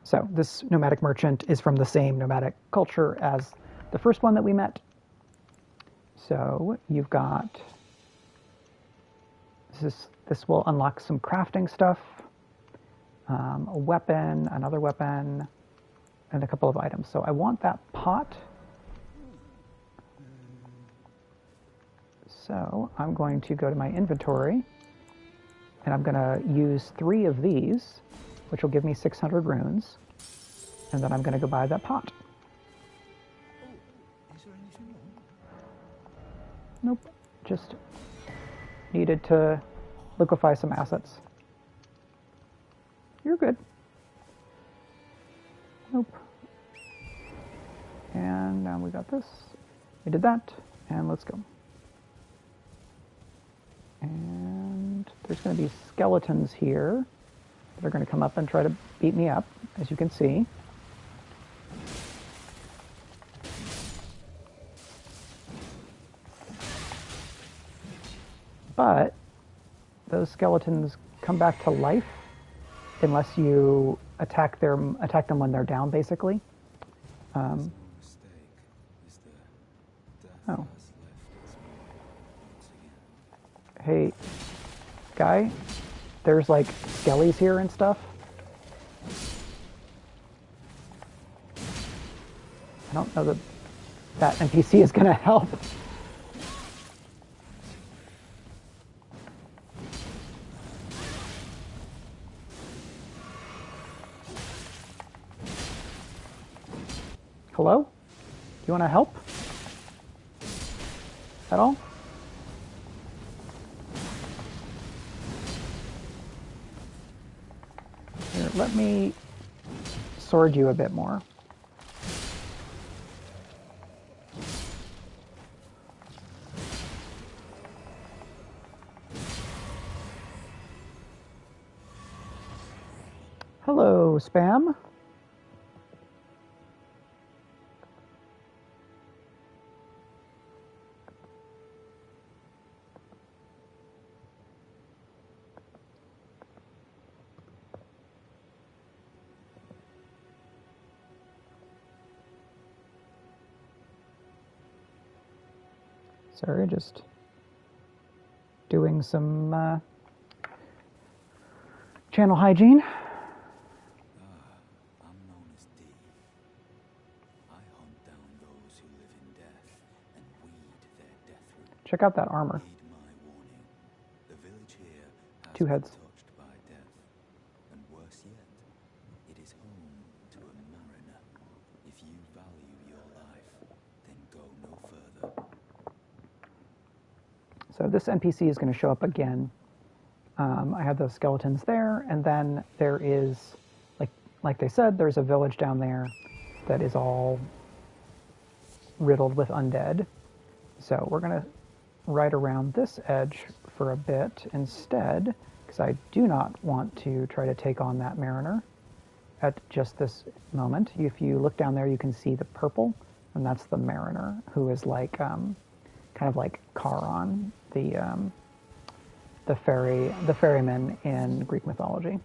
So this nomadic merchant is from the same nomadic culture as the first one that we met. So you've got... This will unlock some crafting stuff, a weapon, another weapon, and a couple of items. So I want that pot. So I'm going to go to my inventory, and I'm going to use 3 of these, which will give me 600 runes, and then I'm going to go buy that pot. Is there anything wrong? Nope, just needed to liquefy some assets. You're good. Nope. And now we got this. We did that, and let's go. And there's going to be skeletons here that are going to come up and try to beat me up, as you can see. But those skeletons come back to life unless you attack them when they're down, basically. No mistake, is there? Death Oh. has left its mark once again. Hey, guy, there's like skellies here and stuff. I don't know that that NPC is going to help. Hello? Do you want to help? At all? Here, let me sword you a bit more. Hello, Spam. Sorry, just doing some channel hygiene. I'm known as D. I hunt down those who live in death and weed their death root. Check out that armor. Heed my warning. The village here has Two been heads. touched by death, and worse yet, it is home to a mariner. If you value your life, then go no further. So this NPC is going to show up again. I have those skeletons there, and then there is, like they said, there's a village down there that is all riddled with undead. So we're going to ride around this edge for a bit instead, because I do not want to try to take on that mariner at just this moment. If you look down there, you can see the purple, and that's the mariner, who is like kind of like Charon, the ferryman in Greek mythology.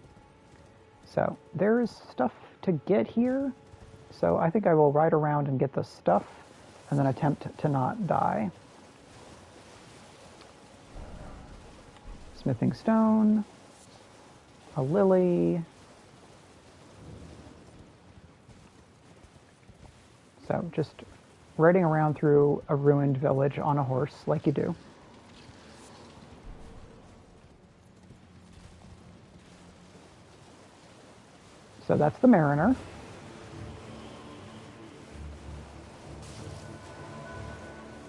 So there is stuff to get here. So I think I will ride around and get the stuff and then attempt to not die. Smithing stone, a lily. So just riding around through a ruined village on a horse like you do. So that's the mariner.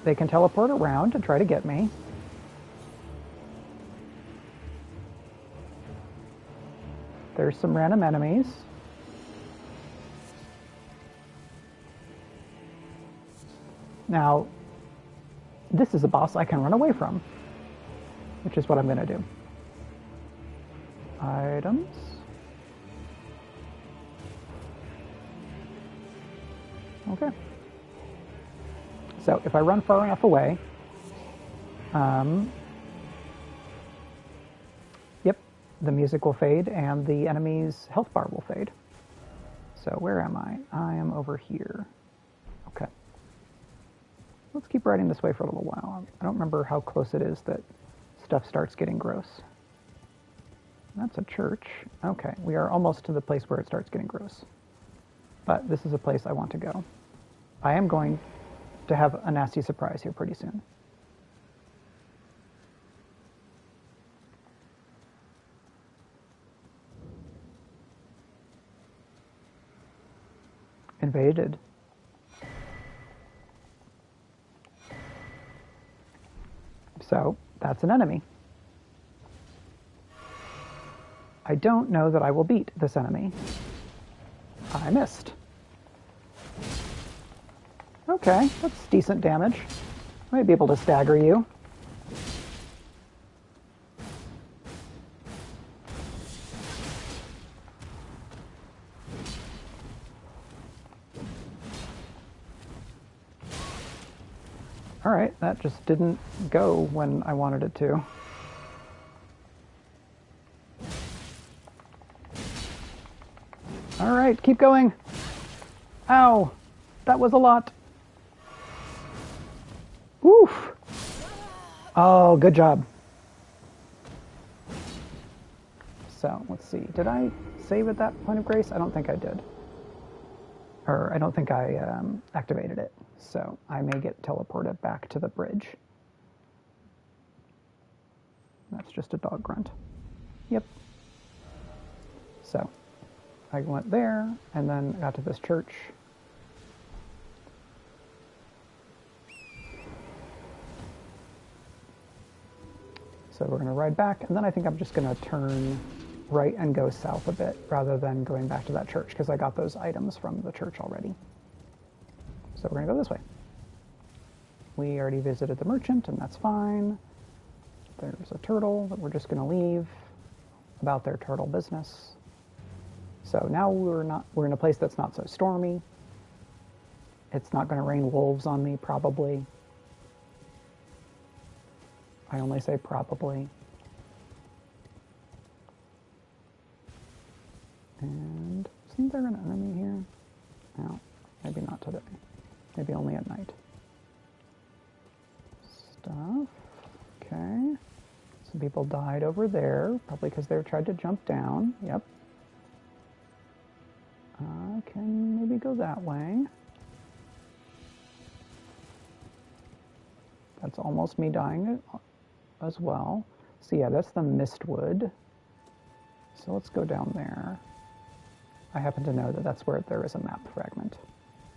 They can teleport around and try to get me. There's some random enemies. Now, this is a boss I can run away from, which is what I'm going to do. Items. Okay. So if I run far enough away, yep, the music will fade and the enemy's health bar will fade. So where am I? I am over here. Okay. Let's keep riding this way for a little while. I don't remember how close it is that stuff starts getting gross. That's a church. Okay, we are almost to the place where it starts getting gross. But this is a place I want to go. I am going to have a nasty surprise here pretty soon. Invaded. So that's an enemy. I don't know that I will beat this enemy. I missed. Okay, that's decent damage. I might be able to stagger you. Alright, that just didn't go when I wanted it to. Alright, keep going. Ow! That was a lot. Oof! Oh, good job. So, let's see. Did I save at that point of grace? I don't think I did. Or I don't think I activated it. So I may get teleported back to the bridge. That's just a dog grunt. Yep. So I went there and then got to this church. So we're going to ride back, and then I think I'm just going to turn right and go south a bit rather than going back to that church because I got those items from the church already. So we're going to go this way. We already visited the merchant, and that's fine. There's a turtle that we're just going to leave about their turtle business. So now we're in a place that's not so stormy. It's not going to rain wolves on me, probably. I only say probably. And isn't there an enemy here? No, maybe not today. Maybe only at night. Stuff. Okay. Some people died over there, probably because they tried to jump down. Yep. I can maybe go that way. That's almost me dying as well. So yeah, that's the Mistwood. So let's go down there. I happen to know that that's where there is a map fragment,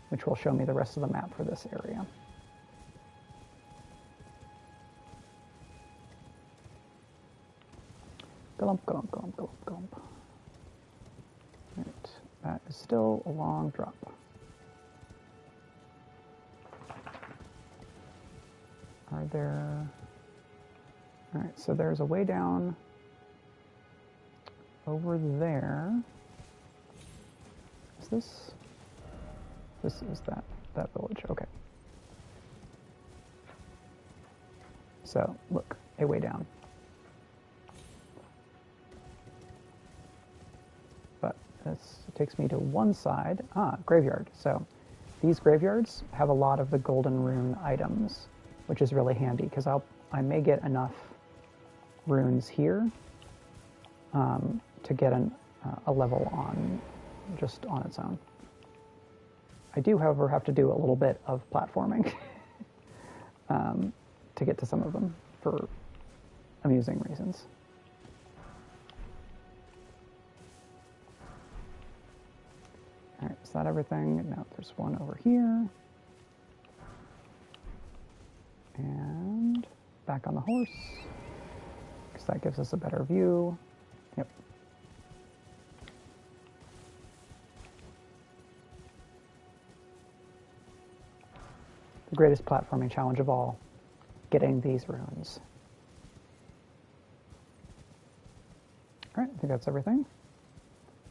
which will show me the rest of the map for this area. Glump, glump, glump, glump, glump. Right, that is still a long drop. Are there... Alright, so there's a way down over there. Is this? This is that village, okay. So, look, a way down. But this takes me to one side. Graveyard. So, these graveyards have a lot of the golden rune items, which is really handy, because I may get enough runes here to get a level on just on its own. I do, however, have to do a little bit of platforming to get to some of them for amusing reasons. All right, is that everything? No, there's one over here. And back on the horse, because that gives us a better view. Yep. The greatest platforming challenge of all, getting these runes. All right, I think that's everything.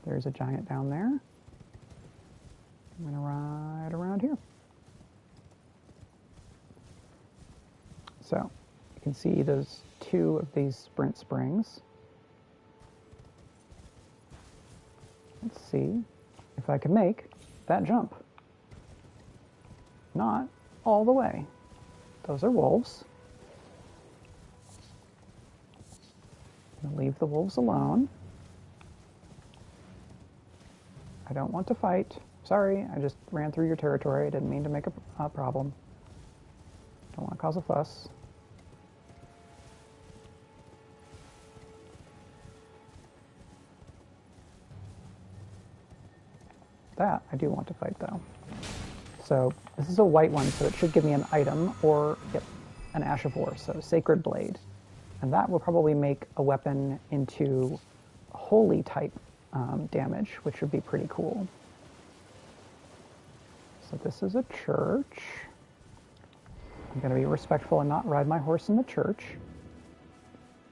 There's a giant down there. I'm gonna ride around here. So, you can see there's 2 of these sprint springs. Let's see if I can make that jump. Not all the way. Those are wolves. I'm gonna leave the wolves alone. I don't want to fight. Sorry, I just ran through your territory. I didn't mean to make a problem. Don't want to cause a fuss. That I do want to fight, though. So this is a white one, so it should give me an item, or yep, an Ash of War, so Sacred Blade. And that will probably make a weapon into holy type damage, which would be pretty cool. So this is a church. I'm going to be respectful and not ride my horse in the church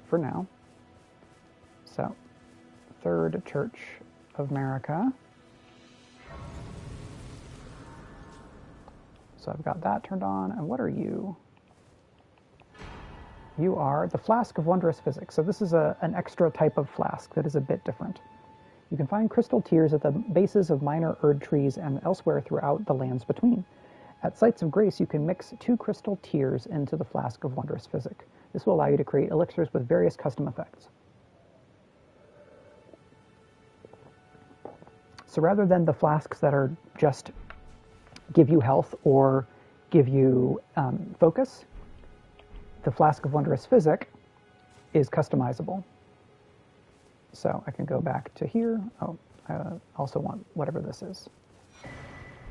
for now. So, Third Church of America. So I've got that turned on. And what are you? You are the Flask of Wondrous Physics. So this is an extra type of flask that is a bit different. You can find crystal tears at the bases of minor Erd trees and elsewhere throughout the lands between. At sites of grace, you can mix 2 crystal tears into the Flask of Wondrous Physic. This will allow you to create elixirs with various custom effects. So rather than the flasks that are just give you health or give you focus, the Flask of Wondrous Physic is customizable. So I can go back to here. Oh, I also want whatever this is.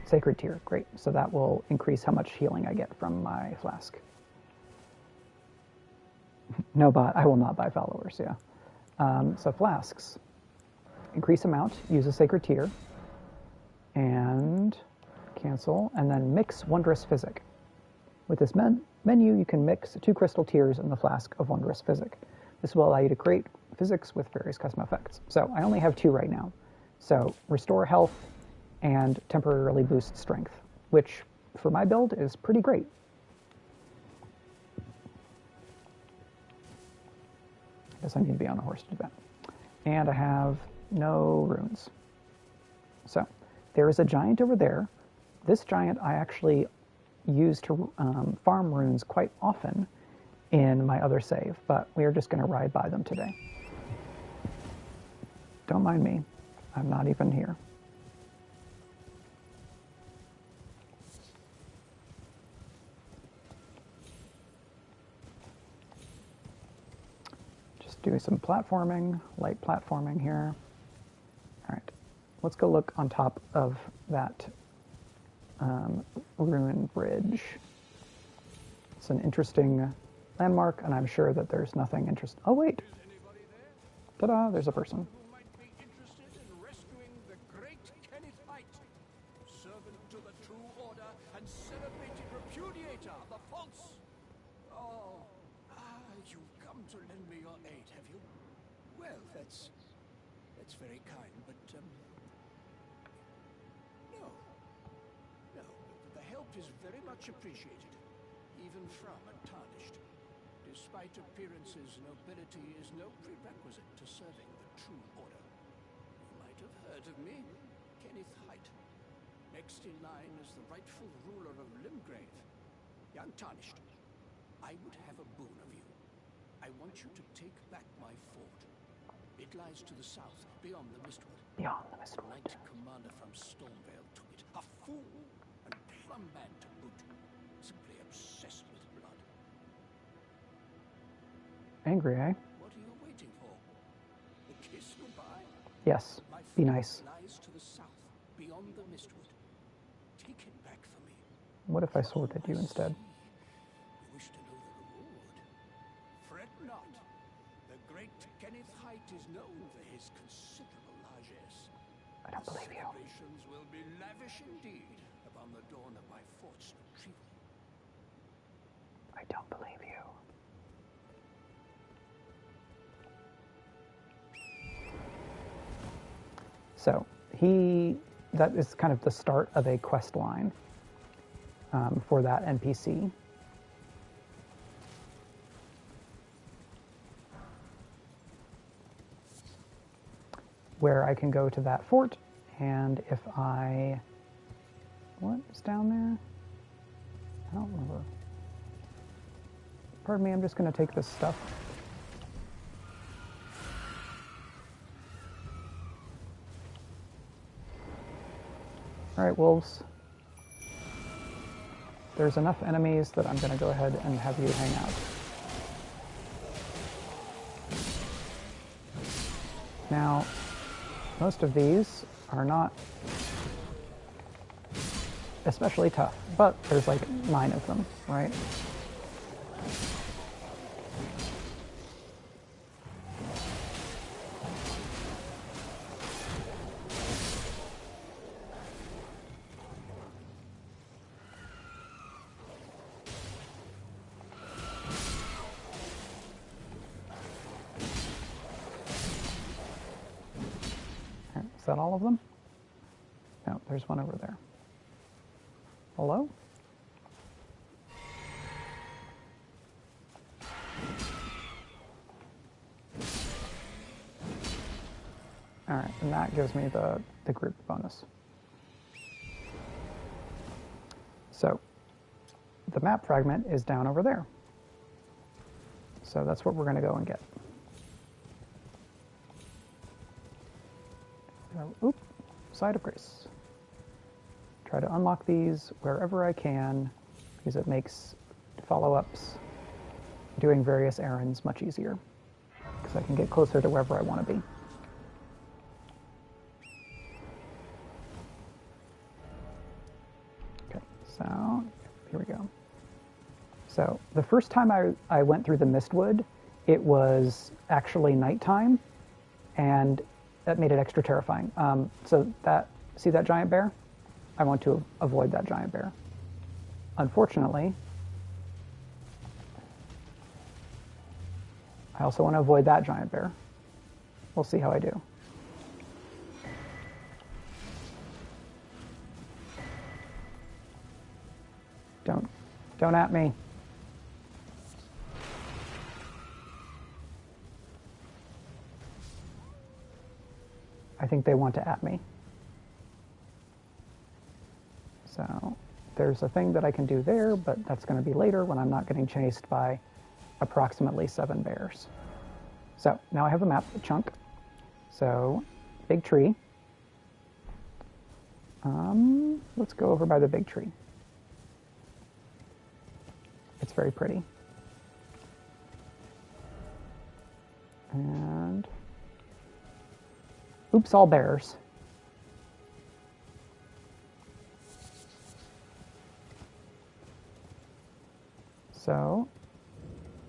Sacred Tear, great. So that will increase how much healing I get from my flask. No bot, I will not buy followers, yeah. So flasks. Increase amount, use a Sacred Tear, and cancel, and then mix Wondrous Physic. With this menu, you can mix 2 crystal tears in the Flask of Wondrous Physic. This will allow you to create physics with various custom effects. So I only have 2 right now. So restore health and temporarily boost strength, which for my build is pretty great. I guess I need to be on a horse to do that. And I have no runes. So there is a giant over there. This giant I actually use to farm runes quite often in my other save, but we are just going to ride by them today. Don't mind me. I'm not even here. Just doing some platforming, light platforming here. All right, let's go look on top of that ruin bridge. It's an interesting landmark, and I'm sure that there's nothing interesting. Oh, wait. Ta-da, there's a person. Who might be interested in rescuing the great Kenneth Height, servant to the true order and celebrated repudiator of the false. You've come to lend me your aid, have you? Well, that's very kind, but no, the help is very much appreciated, even from a Tarnished. Despite appearances, nobility is no prerequisite to serving the true order. You might have heard of me, Kenneth Height. Next in line is the rightful ruler of Limgrave, young Tarnished. I would have a boon of you. I want you to take back my fort. It lies to the south, beyond the Mistwood. Beyond the Mistwood. The Knight Commander from Stormvale took it. A fool and plum man to boot. Simply obsessed with blood. Angry, eh? What are you waiting for? A kiss goodbye? Yes, My be fort nice. lies to the south, beyond the Mistwood. Take it back for me. What if I sworded you instead? You wish to know the reward? Fret not. The great Kenneth Height is known for his considerable largesse. I don't believe you. Celebrations will be lavish indeed upon the dawn of my fort's retrieval. I don't believe you. So that is kind of the start of a quest line for that NPC. Where I can go to that fort, and if I... What is down there? I don't remember. Pardon me, I'm just going to take this stuff. Alright, wolves. There's enough enemies that I'm going to go ahead and have you hang out. Now, most of these are not especially tough, but there's like 9 of them, right? Is that all of them? No, there's one over there. Hello? Alright, and that gives me the group bonus. So, the map fragment is down over there. So that's what we're going to go and get. Oop, Side of Grace. Try to unlock these wherever I can, because it makes follow-ups, doing various errands much easier, because I can get closer to wherever I want to be. Okay, so here we go. So the first time I went through the Mistwood, it was actually nighttime, and that made it extra terrifying. See that giant bear? I want to avoid that giant bear. Unfortunately, I also want to avoid that giant bear. We'll see how I do. Don't at me. I think they want to at me. So there's a thing that I can do there, but that's going to be later when I'm not getting chased by approximately 7 bears. So now I have a map chunk. So big tree. Let's go over by the big tree. It's very pretty. And oops, all bears. So,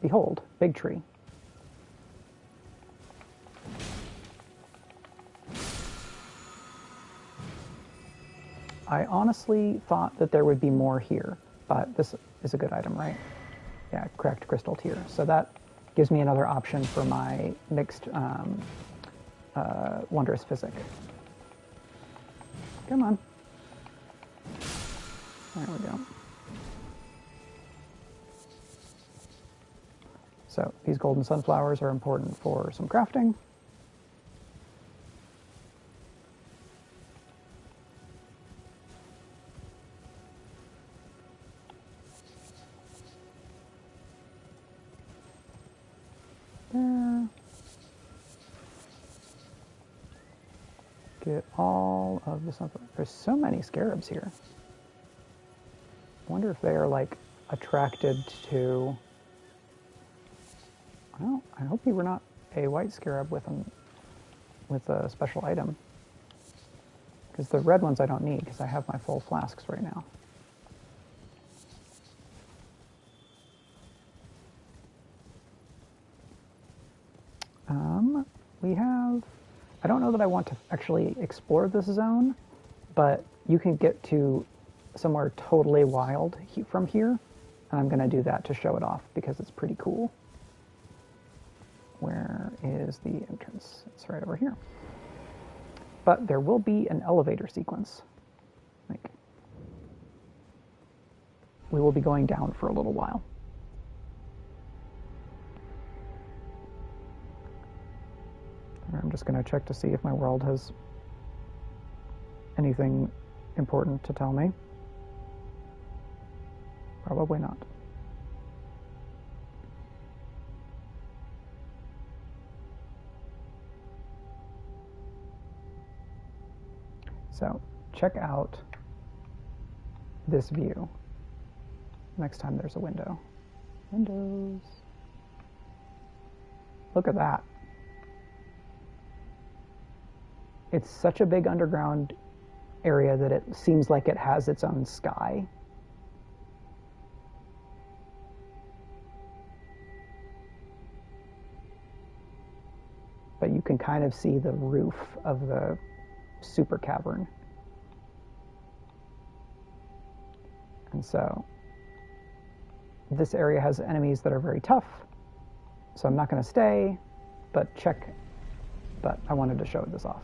behold, big tree. I honestly thought that there would be more here, but this is a good item, right? Yeah, cracked crystal tier. So that gives me another option for my mixed wondrous physic. Come on. There we go. So these golden sunflowers are important for some crafting. There. Get all of the sunflowers. There's so many scarabs here. I wonder if they are like attracted to... Well, I hope you were not a white scarab with a special item. Because the red ones I don't need, because I have my full flasks right now. We have... I don't know that I want to actually explore this zone, but you can get to somewhere totally wild from here, and I'm going to do that to show it off, because it's pretty cool. Where is the entrance? It's right over here. But there will be an elevator sequence. Like, we will be going down for a little while. I'm just going to check to see if my world has anything important to tell me. Probably not. So check out this view next time there's a window. Windows. Look at that. It's such a big underground area that it seems like it has its own sky. But you can kind of see the roof of the super cavern. And so this area has enemies that are very tough, so I'm not going to stay, but I wanted to show this off.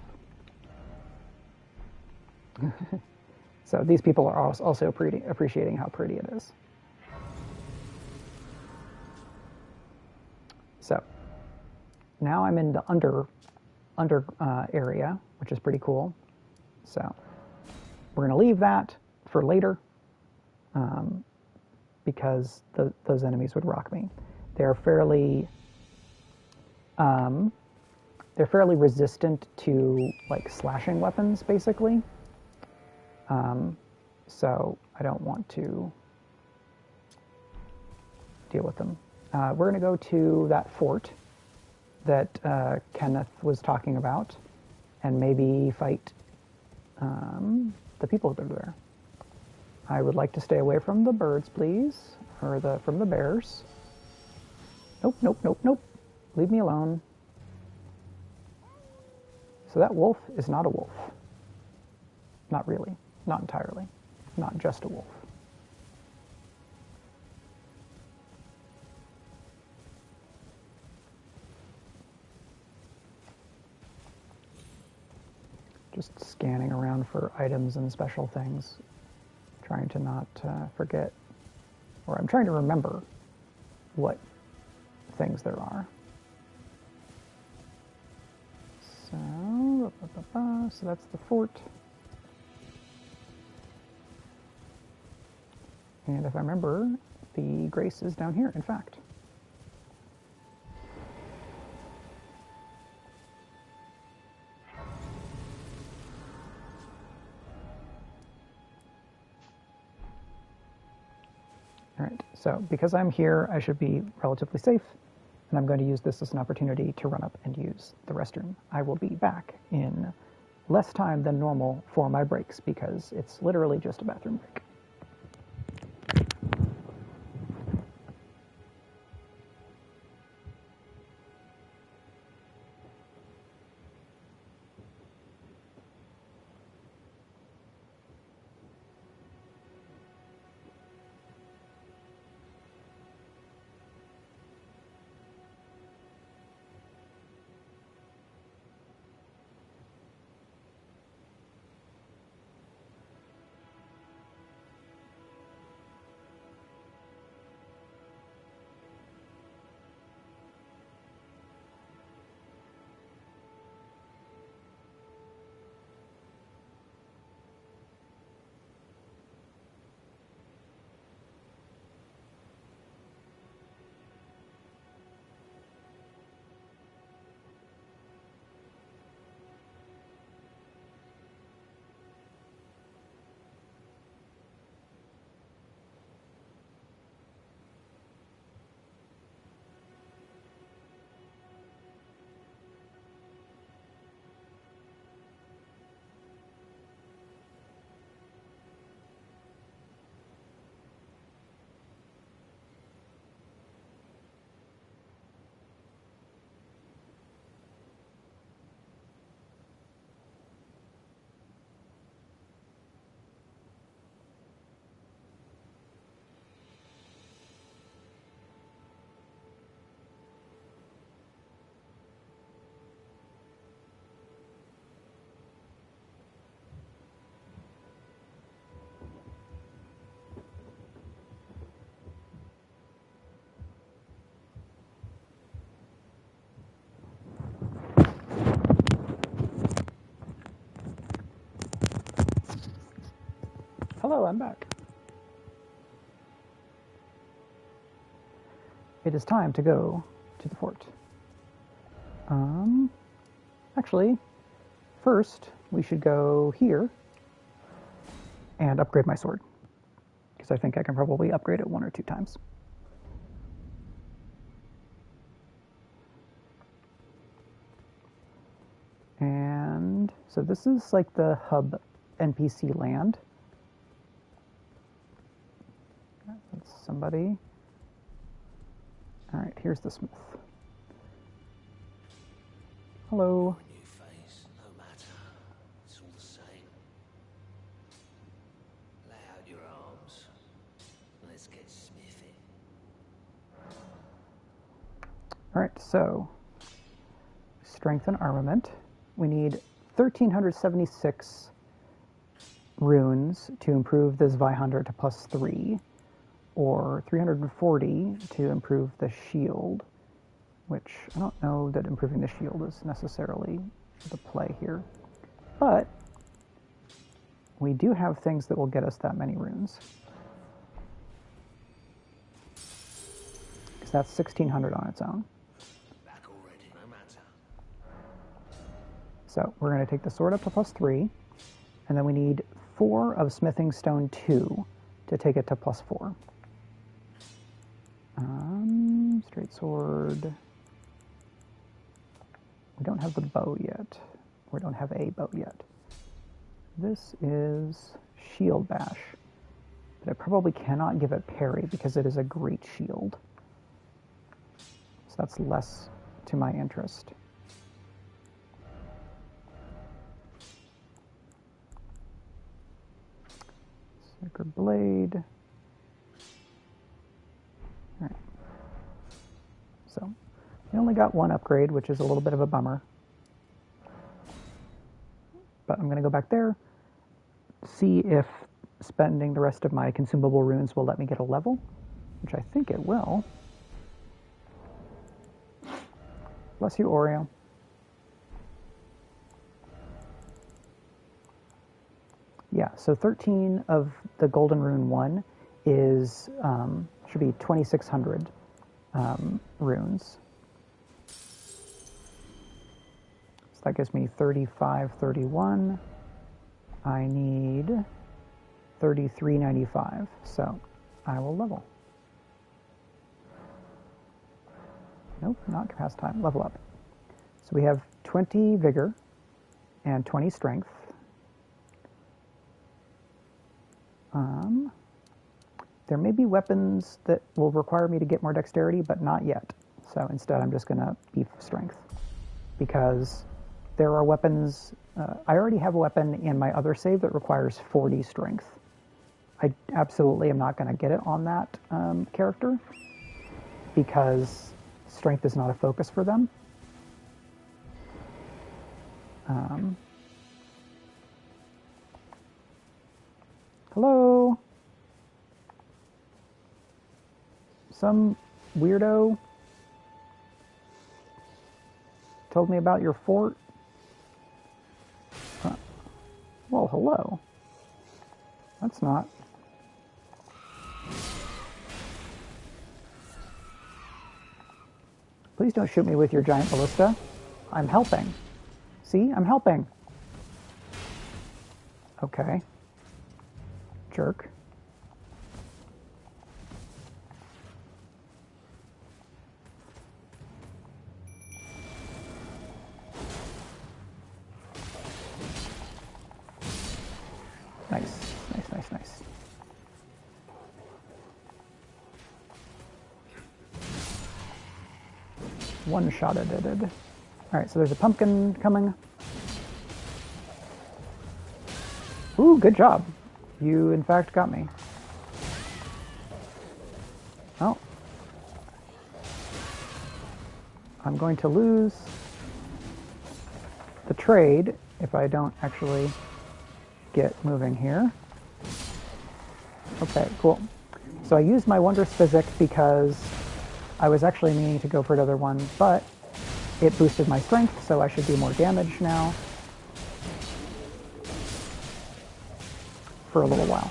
So these people are also appreciating how pretty it is. So now I'm in the under area, which is pretty cool. So we're going to leave that for later because those enemies would rock me. They're fairly resistant to like slashing weapons, basically. So I don't want to deal with them. We're going to go to that fort that Kenneth was talking about, and maybe fight the people that are there. I would like to stay away from the birds, please, or from the bears. Nope, nope, nope, nope. Leave me alone. So that wolf is not a wolf. Not really. Not entirely. Not just a wolf. Just scanning around for items and special things. Trying to not forget, or I'm trying to remember what things there are. So that's the fort. And if I remember, the Grace is down here, in fact. All right, so because I'm here, I should be relatively safe, and I'm going to use this as an opportunity to run up and use the restroom. I will be back in less time than normal for my breaks, because it's literally just a bathroom break. Hello, I'm back. It is time to go to the fort. Actually, first we should go here and upgrade my sword, because I think I can probably upgrade it 1 or 2 times. And so this is like the hub NPC land. That's somebody. All right, here's the smith. Hello. New face, no matter. It's all the same. Lay out your arms. Let's get smithy. All right, so strength and armament. We need 1,376 runes to improve this Zweihander to +3, or 340 to improve the shield, which I don't know that improving the shield is necessarily the play here. But we do have things that will get us that many runes. Because that's 1,600 on its own. Back already. No matter. So we're going to take the sword up to +3, and then we need 4 of smithing stone 2 to take it to +4. Straight sword. We don't have the bow yet. We don't have a bow yet. This is shield bash, but I probably cannot give it parry because it is a great shield. So that's less to my interest. Sacred blade. All right. So we only got 1 upgrade, which is a little bit of a bummer. But I'm going to go back there, see if spending the rest of my consumable runes will let me get a level, which I think it will. Bless you, Oreo. Yeah, so 13 of the Golden Rune 1 is, should be 2,600 runes. So that gives me 35, 31. I need 33.95, so I will level. Nope, not cast time, level up. So we have 20 vigor and 20 strength. There may be weapons that will require me to get more dexterity, but not yet. So instead I'm just going to beef strength, because there are weapons. I already have a weapon in my other save that requires 40 strength. I absolutely am not going to get it on that character, because strength is not a focus for them. Hello? Some weirdo told me about your fort. Well, hello. That's not. Please don't shoot me with your giant ballista. I'm helping. See? I'm helping. Okay. Jerk. Nice, nice, nice, nice. One-shotted it. Alright, so there's a pumpkin coming. Ooh, good job. You, in fact, got me. Oh. I'm going to lose the trade if I don't actually get moving here. Okay, cool. So I used my Wondrous Physic because I was actually meaning to go for another one, but it boosted my strength, so I should do more damage now for a little while.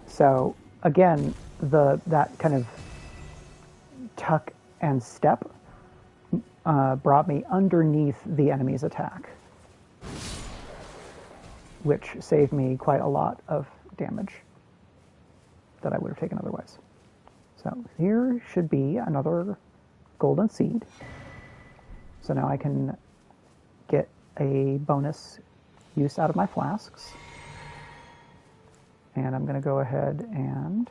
So again, that kind of tuck and step brought me underneath the enemy's attack, which saved me quite a lot of damage that I would have taken otherwise. So here should be another golden seed. So now I can get a bonus use out of my flasks. And I'm going to go ahead and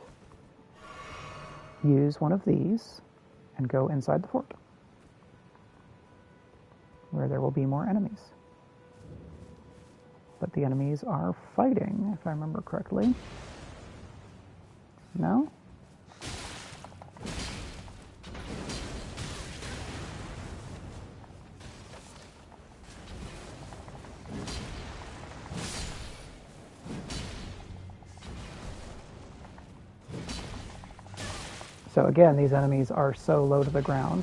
use one of these and go inside the fort, where there will be more enemies. But the enemies are fighting, if I remember correctly. No? So again, these enemies are so low to the ground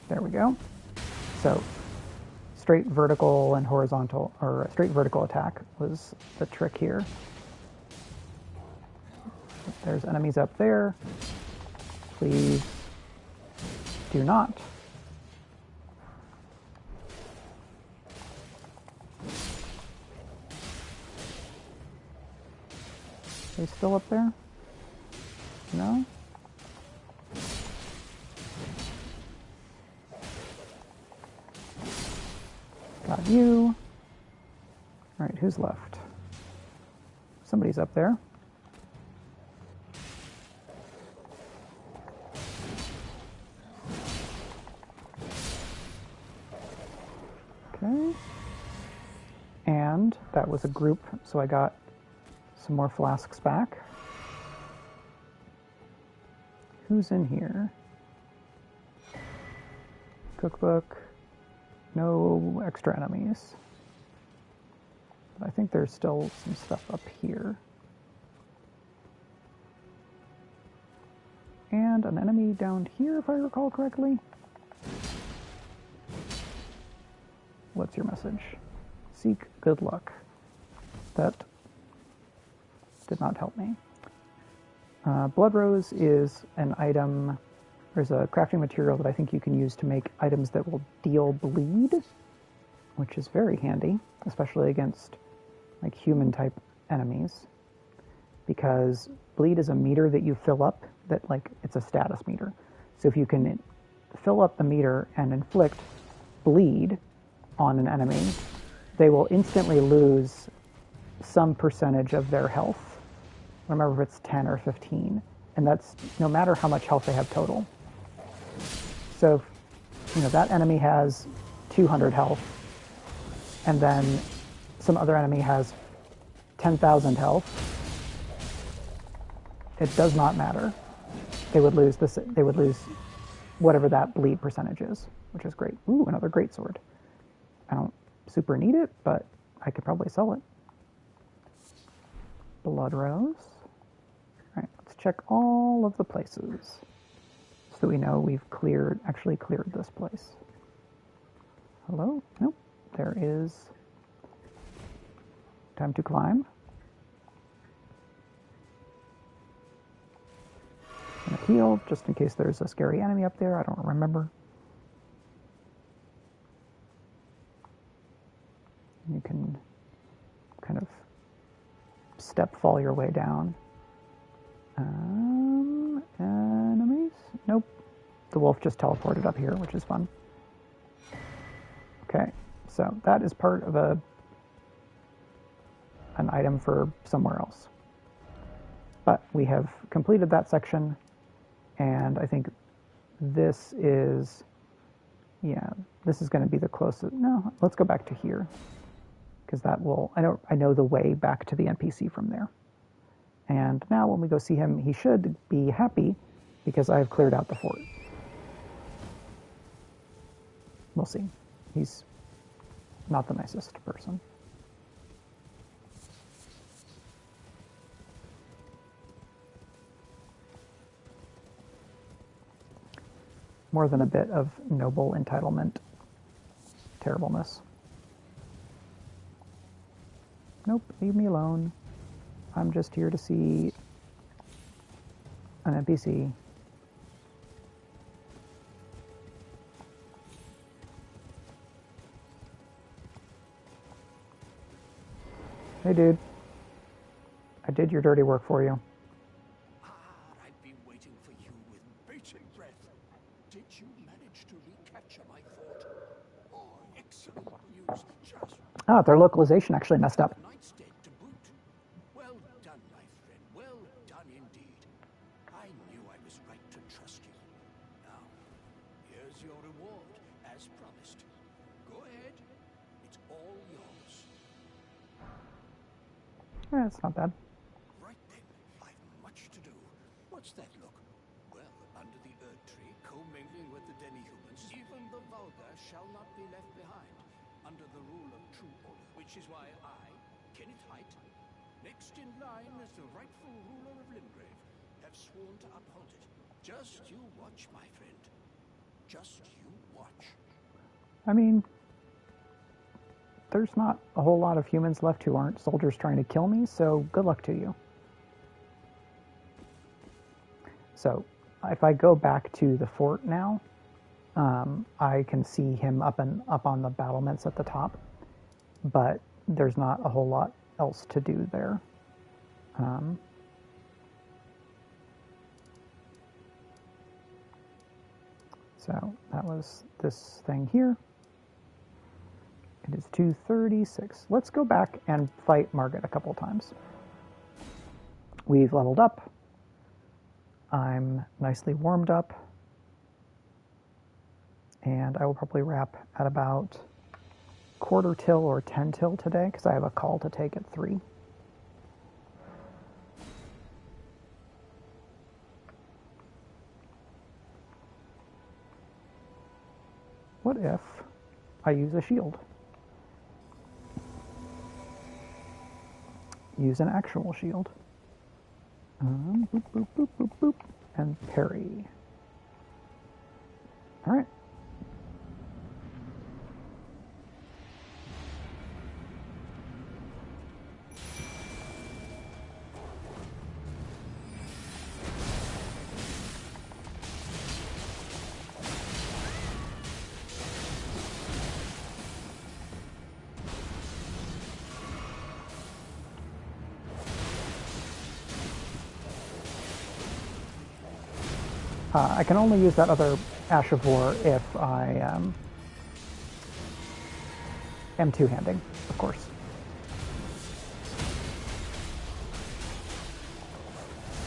There we go. So straight vertical and horizontal, or straight vertical attack was the trick here. There's enemies up there. Please do not. Are they still up there? No? Got you. All right, who's left? Somebody's up there. Okay. And that was a group, so I got some more flasks back. Who's in here? Cookbook. No extra enemies. But I think there's still some stuff up here. And an enemy down here, if I recall correctly. What's your message? Seek good luck. That did not help me. Blood Rose is an item. There's a crafting material that I think you can use to make items that will deal bleed, which is very handy, especially against like human type enemies, because bleed is a meter that you fill up, that like it's a status meter. So if you can fill up the meter and inflict bleed on an enemy, they will instantly lose some percentage of their health. I don't remember if it's 10 or 15, and that's no matter how much health they have total. So, you know, that enemy has 200 health, and then some other enemy has 10,000 health. It does not matter. They would lose this. They would lose whatever that bleed percentage is, which is great. Ooh, another great sword. I don't super need it, but I could probably sell it. Blood Rose. All right, let's check all of the places, so we know we've actually cleared this place. Hello? Nope. There is time to climb. I'm gonna heal just in case there's a scary enemy up there. I don't remember. You can kind of step fall your way down. Enemies? Nope. The wolf just teleported up here, which is fun. Okay, so that is part of an item for somewhere else. But we have completed that section, and I think this is, yeah, this is going to be the closest. No, let's go back to here, because that will, I know the way back to the NPC from there. And now when we go see him, he should be happy because I've cleared out the fort. We'll see. He's not the nicest person. More than a bit of noble entitlement terribleness. Nope, leave me alone. I'm just here to see an NPC. Hey, dude. I did your dirty work for you. I've been waiting for you with bated breath. Did you manage to recapture my fort? Oh, excellent news. Just Ah, their localization actually messed up. night's dead to boot. Well done, my friend. Well done indeed. I knew I was right to trust you. Now, here's your reward, as promised. Go ahead. It's all yours. It's not bad. Right then, I've much to do. What's that look? Well, under the Earth Tree, commingling with the demi-humans, even the vulgar shall not be left behind, under the rule of true order, which is why I, Kenneth Height, next in line as the rightful ruler of Limgrave, have sworn to uphold it. Just you watch, my friend. Just you watch. I mean, there's not a whole lot of humans left who aren't soldiers trying to kill me, so good luck to you. So, if I go back to the fort now, I can see him up on the battlements at the top, but there's not a whole lot else to do there. So that was this thing here. It is 236. Let's go back and fight Margit a couple times. We've leveled up. I'm nicely warmed up. And I will probably wrap at about quarter till or 10 till today because I have a call to take at 3. What if I use a shield? Use an actual shield. Boop, boop, boop, boop, boop. And parry. All right. I can only use that other Ash of War if I am two-handing, of course.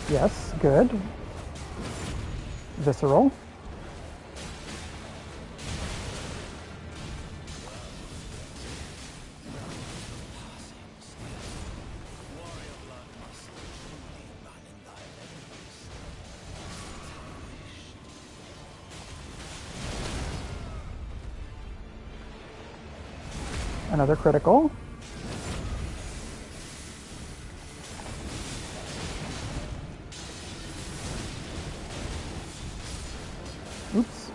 Yes, good. Visceral. Another critical. Oops.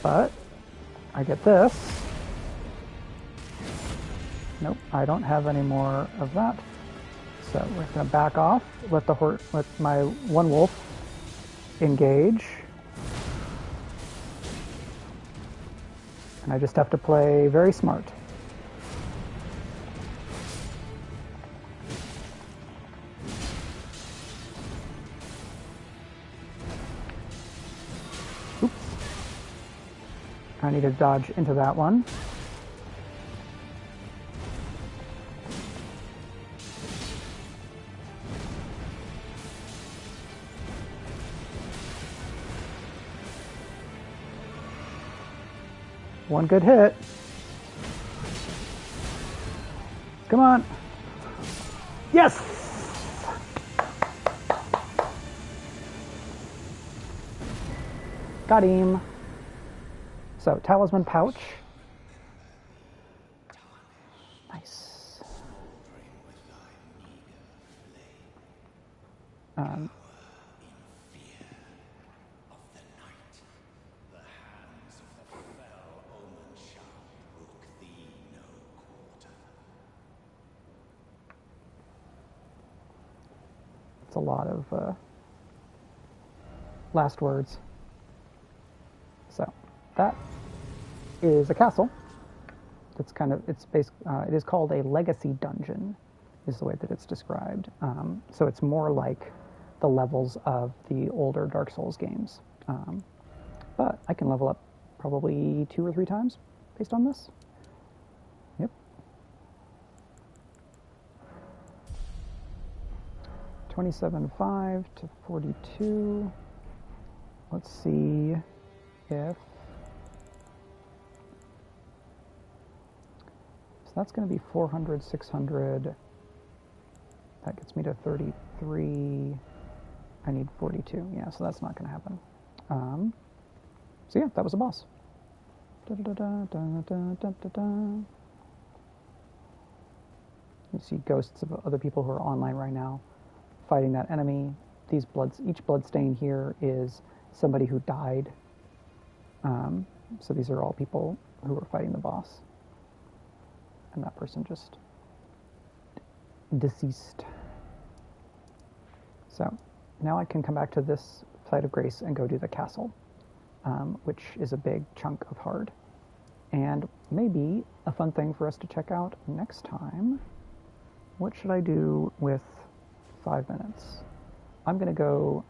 But I get this. Nope, I don't have any more of that. So we're going to back off, let my one wolf engage. And I just have to play very smart. Oops. I need to dodge into that one. One good hit. Come on. Yes! Got him. So, talisman pouch. Nice. It's a lot of last words. So that is a castle. That's kind of it is called a legacy dungeon, is the way that it's described. So it's more like the levels of the older Dark Souls games. But I can level up probably 2 or 3 times based on this. Yep. 27.5 to 42. Let's see if... So that's going to be 400, 600. That gets me to 33. I need 42. Yeah, so that's not going to happen. So yeah, that was a boss. You see ghosts of other people who are online right now fighting that enemy. Each blood stain here is somebody who died. So these are all people who were fighting the boss. And that person just deceased. So now I can come back to this site of grace and go do the castle, which is a big chunk of hard. And maybe a fun thing for us to check out next time. What should I do with 5 minutes? I'm going to go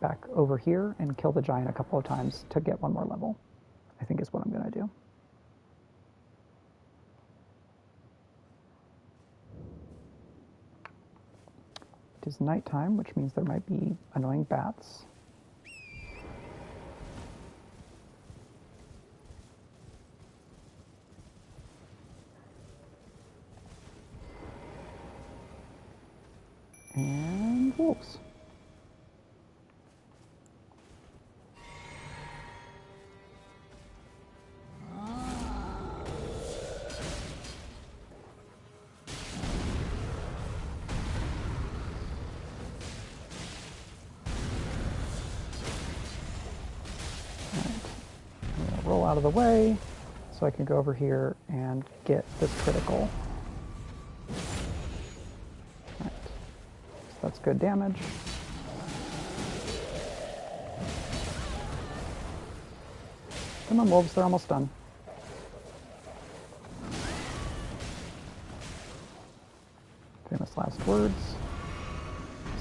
back over here and kill the giant a couple of times to get one more level, I think is what I'm going to do. It is nighttime, which means there might be annoying bats. And wolves. Roll out of the way so I can go over here and get this critical. Right. So that's good damage. Come on, wolves, they're almost done. Famous last words.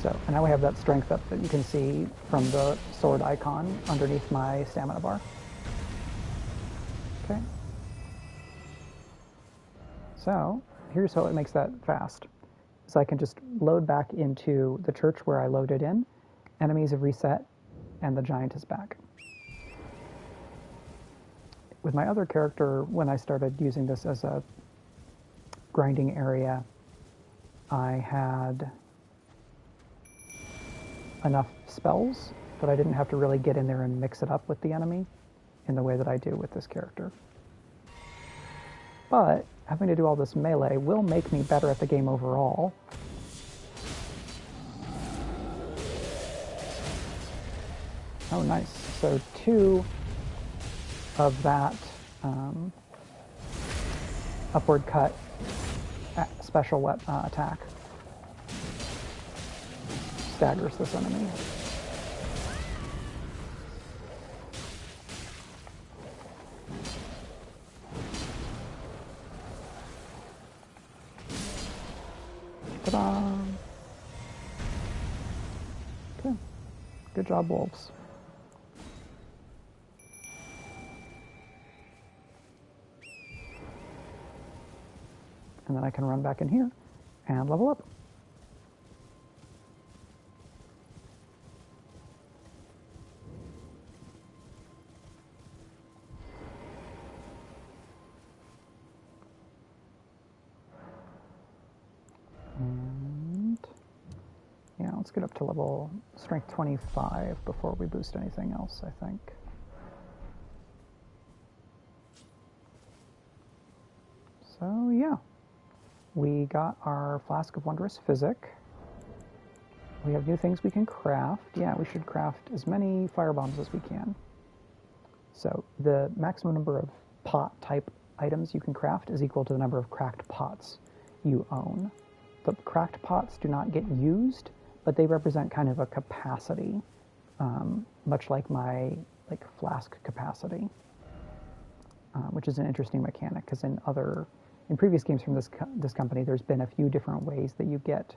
So, and now we have that strength up that you can see from the sword icon underneath my stamina bar. Okay. So here's how it makes that fast. So I can just load back into the church where I loaded in. Enemies have reset, and the giant is back. With my other character, when I started using this as a grinding area, I had enough spells that I didn't have to really get in there and mix it up with the enemy in the way that I do with this character. But having to do all this melee will make me better at the game overall. Oh, nice. So 2 of that upward cut special attack staggers this enemy. Ta-da! Okay. Good job, wolves. And then I can run back in here and level up. And yeah, let's get up to level strength 25 before we boost anything else, I think. So yeah, we got our Flask of Wondrous Physic. We have new things we can craft. Yeah, we should craft as many firebombs as we can. So the maximum number of pot type items you can craft is equal to the number of cracked pots you own. The cracked pots do not get used, but they represent kind of a capacity, much like my flask capacity, which is an interesting mechanic because in previous games from this company, there's been a few different ways that you get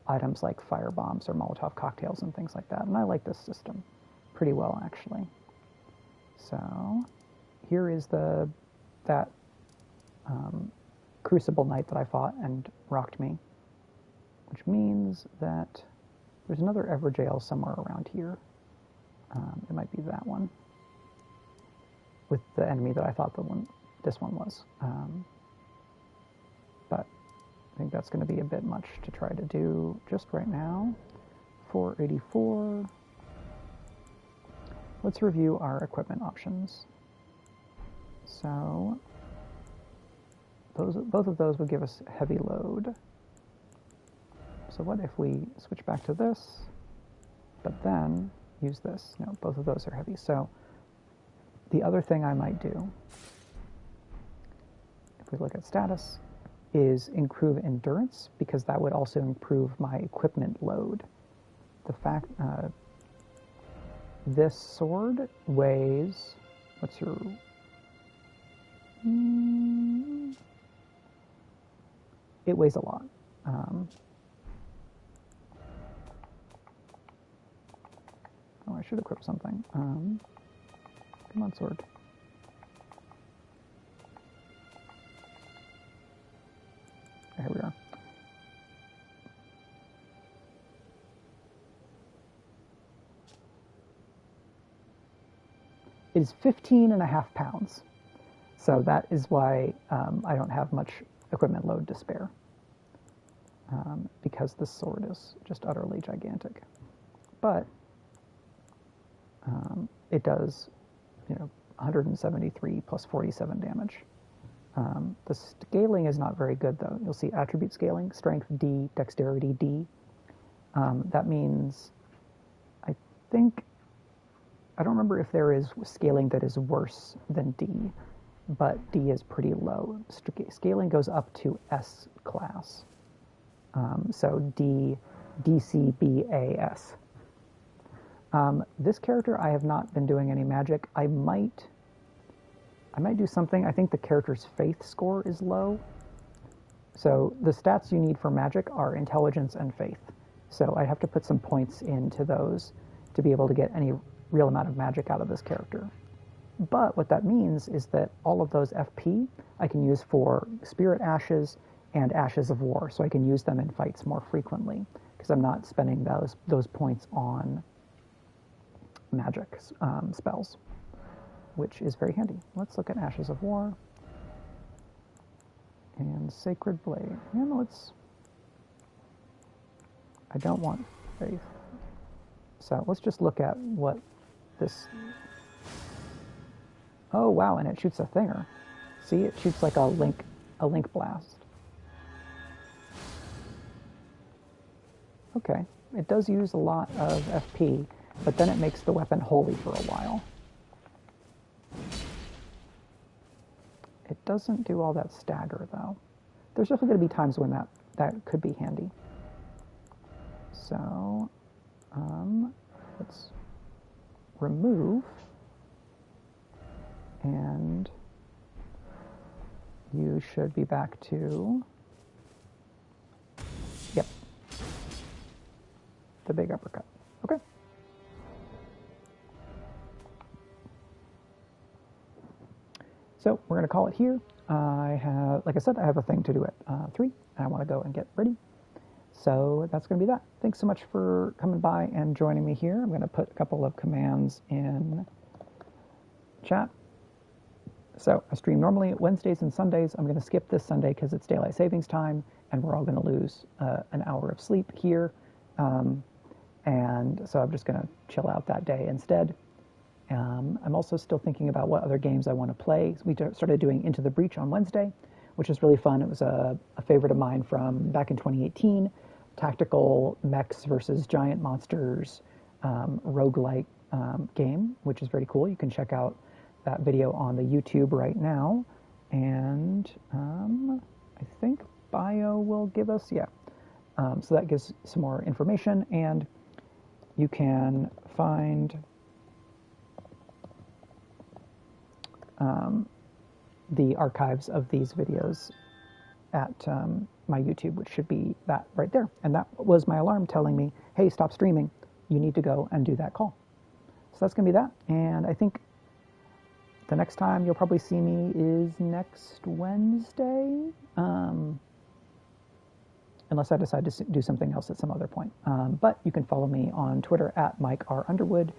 items like firebombs or Molotov cocktails and things like that, and I like this system pretty well actually. So here is that Crucible Knight that I fought and rocked me, which means that there's another Everjail somewhere around here. It might be that one with the enemy that I thought this one was. But I think that's going to be a bit much to try to do just right now. 484. Let's review our equipment options. So both of those would give us heavy load. So what if we switch back to this, but then use this. No, both of those are heavy. So the other thing I might do, if we look at status, is improve endurance, because that would also improve my equipment load. The fact this sword weighs, what's your, it weighs a lot. Oh, I should equip something. Come on, sword. Here we are. It is 15.5 pounds. So that is why I don't have much equipment load to spare. Because this sword is just utterly gigantic. But it does, 173 plus 47 damage. The scaling is not very good, though. You'll see attribute scaling, strength D, dexterity D. That means, I don't remember if there is scaling that is worse than D, but D is pretty low. Scaling goes up to S class. So D, DC, B, A, S. This character, I have not been doing any magic. I might do something. I think the character's faith score is low. So the stats you need for magic are intelligence and faith. So I have to put some points into those to be able to get any real amount of magic out of this character. But what that means is that all of those FP I can use for Spirit Ashes and Ashes of War. So I can use them in fights more frequently because I'm not spending those points on magic spells, which is very handy. Let's look at Ashes of War and Sacred Blade. And I don't want faith. So let's just look at what this, oh wow, and it shoots a thinger. See, it shoots like a link blast. Okay, it does use a lot of FP, but then it makes the weapon holy for a while. It doesn't do all that stagger, though. There's definitely going to be times when that could be handy. So, let's remove, and you should be back to, yep, the big uppercut. Okay. So we're going to call it here. Like I said, I have a thing to do at 3, and I want to go and get ready. So that's going to be that. Thanks so much for coming by and joining me here. I'm going to put a couple of commands in chat. So I stream normally Wednesdays and Sundays. I'm going to skip this Sunday because it's daylight savings time, and we're all going to lose an hour of sleep here. And so I'm just going to chill out that day instead. I'm also still thinking about what other games I want to play. We started doing Into the Breach on Wednesday, which was really fun. It was a favorite of mine from back in 2018. Tactical mechs versus giant monsters roguelike game, which is very cool. You can check out that video on the YouTube right now. And I think bio will give us, yeah. So that gives some more information, and you can find the archives of these videos at my YouTube, which should be that right there. And that was my alarm telling me, hey, stop streaming. You need to go and do that call. So that's going to be that. And I think the next time you'll probably see me is next Wednesday, unless I decide to do something else at some other point. But you can follow me on Twitter at Mike R. Underwood,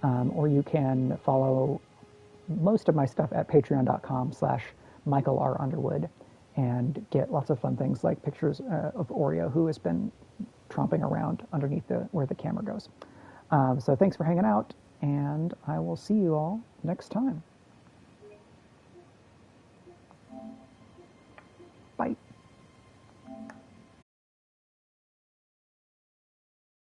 or you can follow most of my stuff at patreon.com/Michael R. Underwood, and get lots of fun things like pictures of Oreo, who has been tromping around underneath where the camera goes. So thanks for hanging out, and I will see you all next time.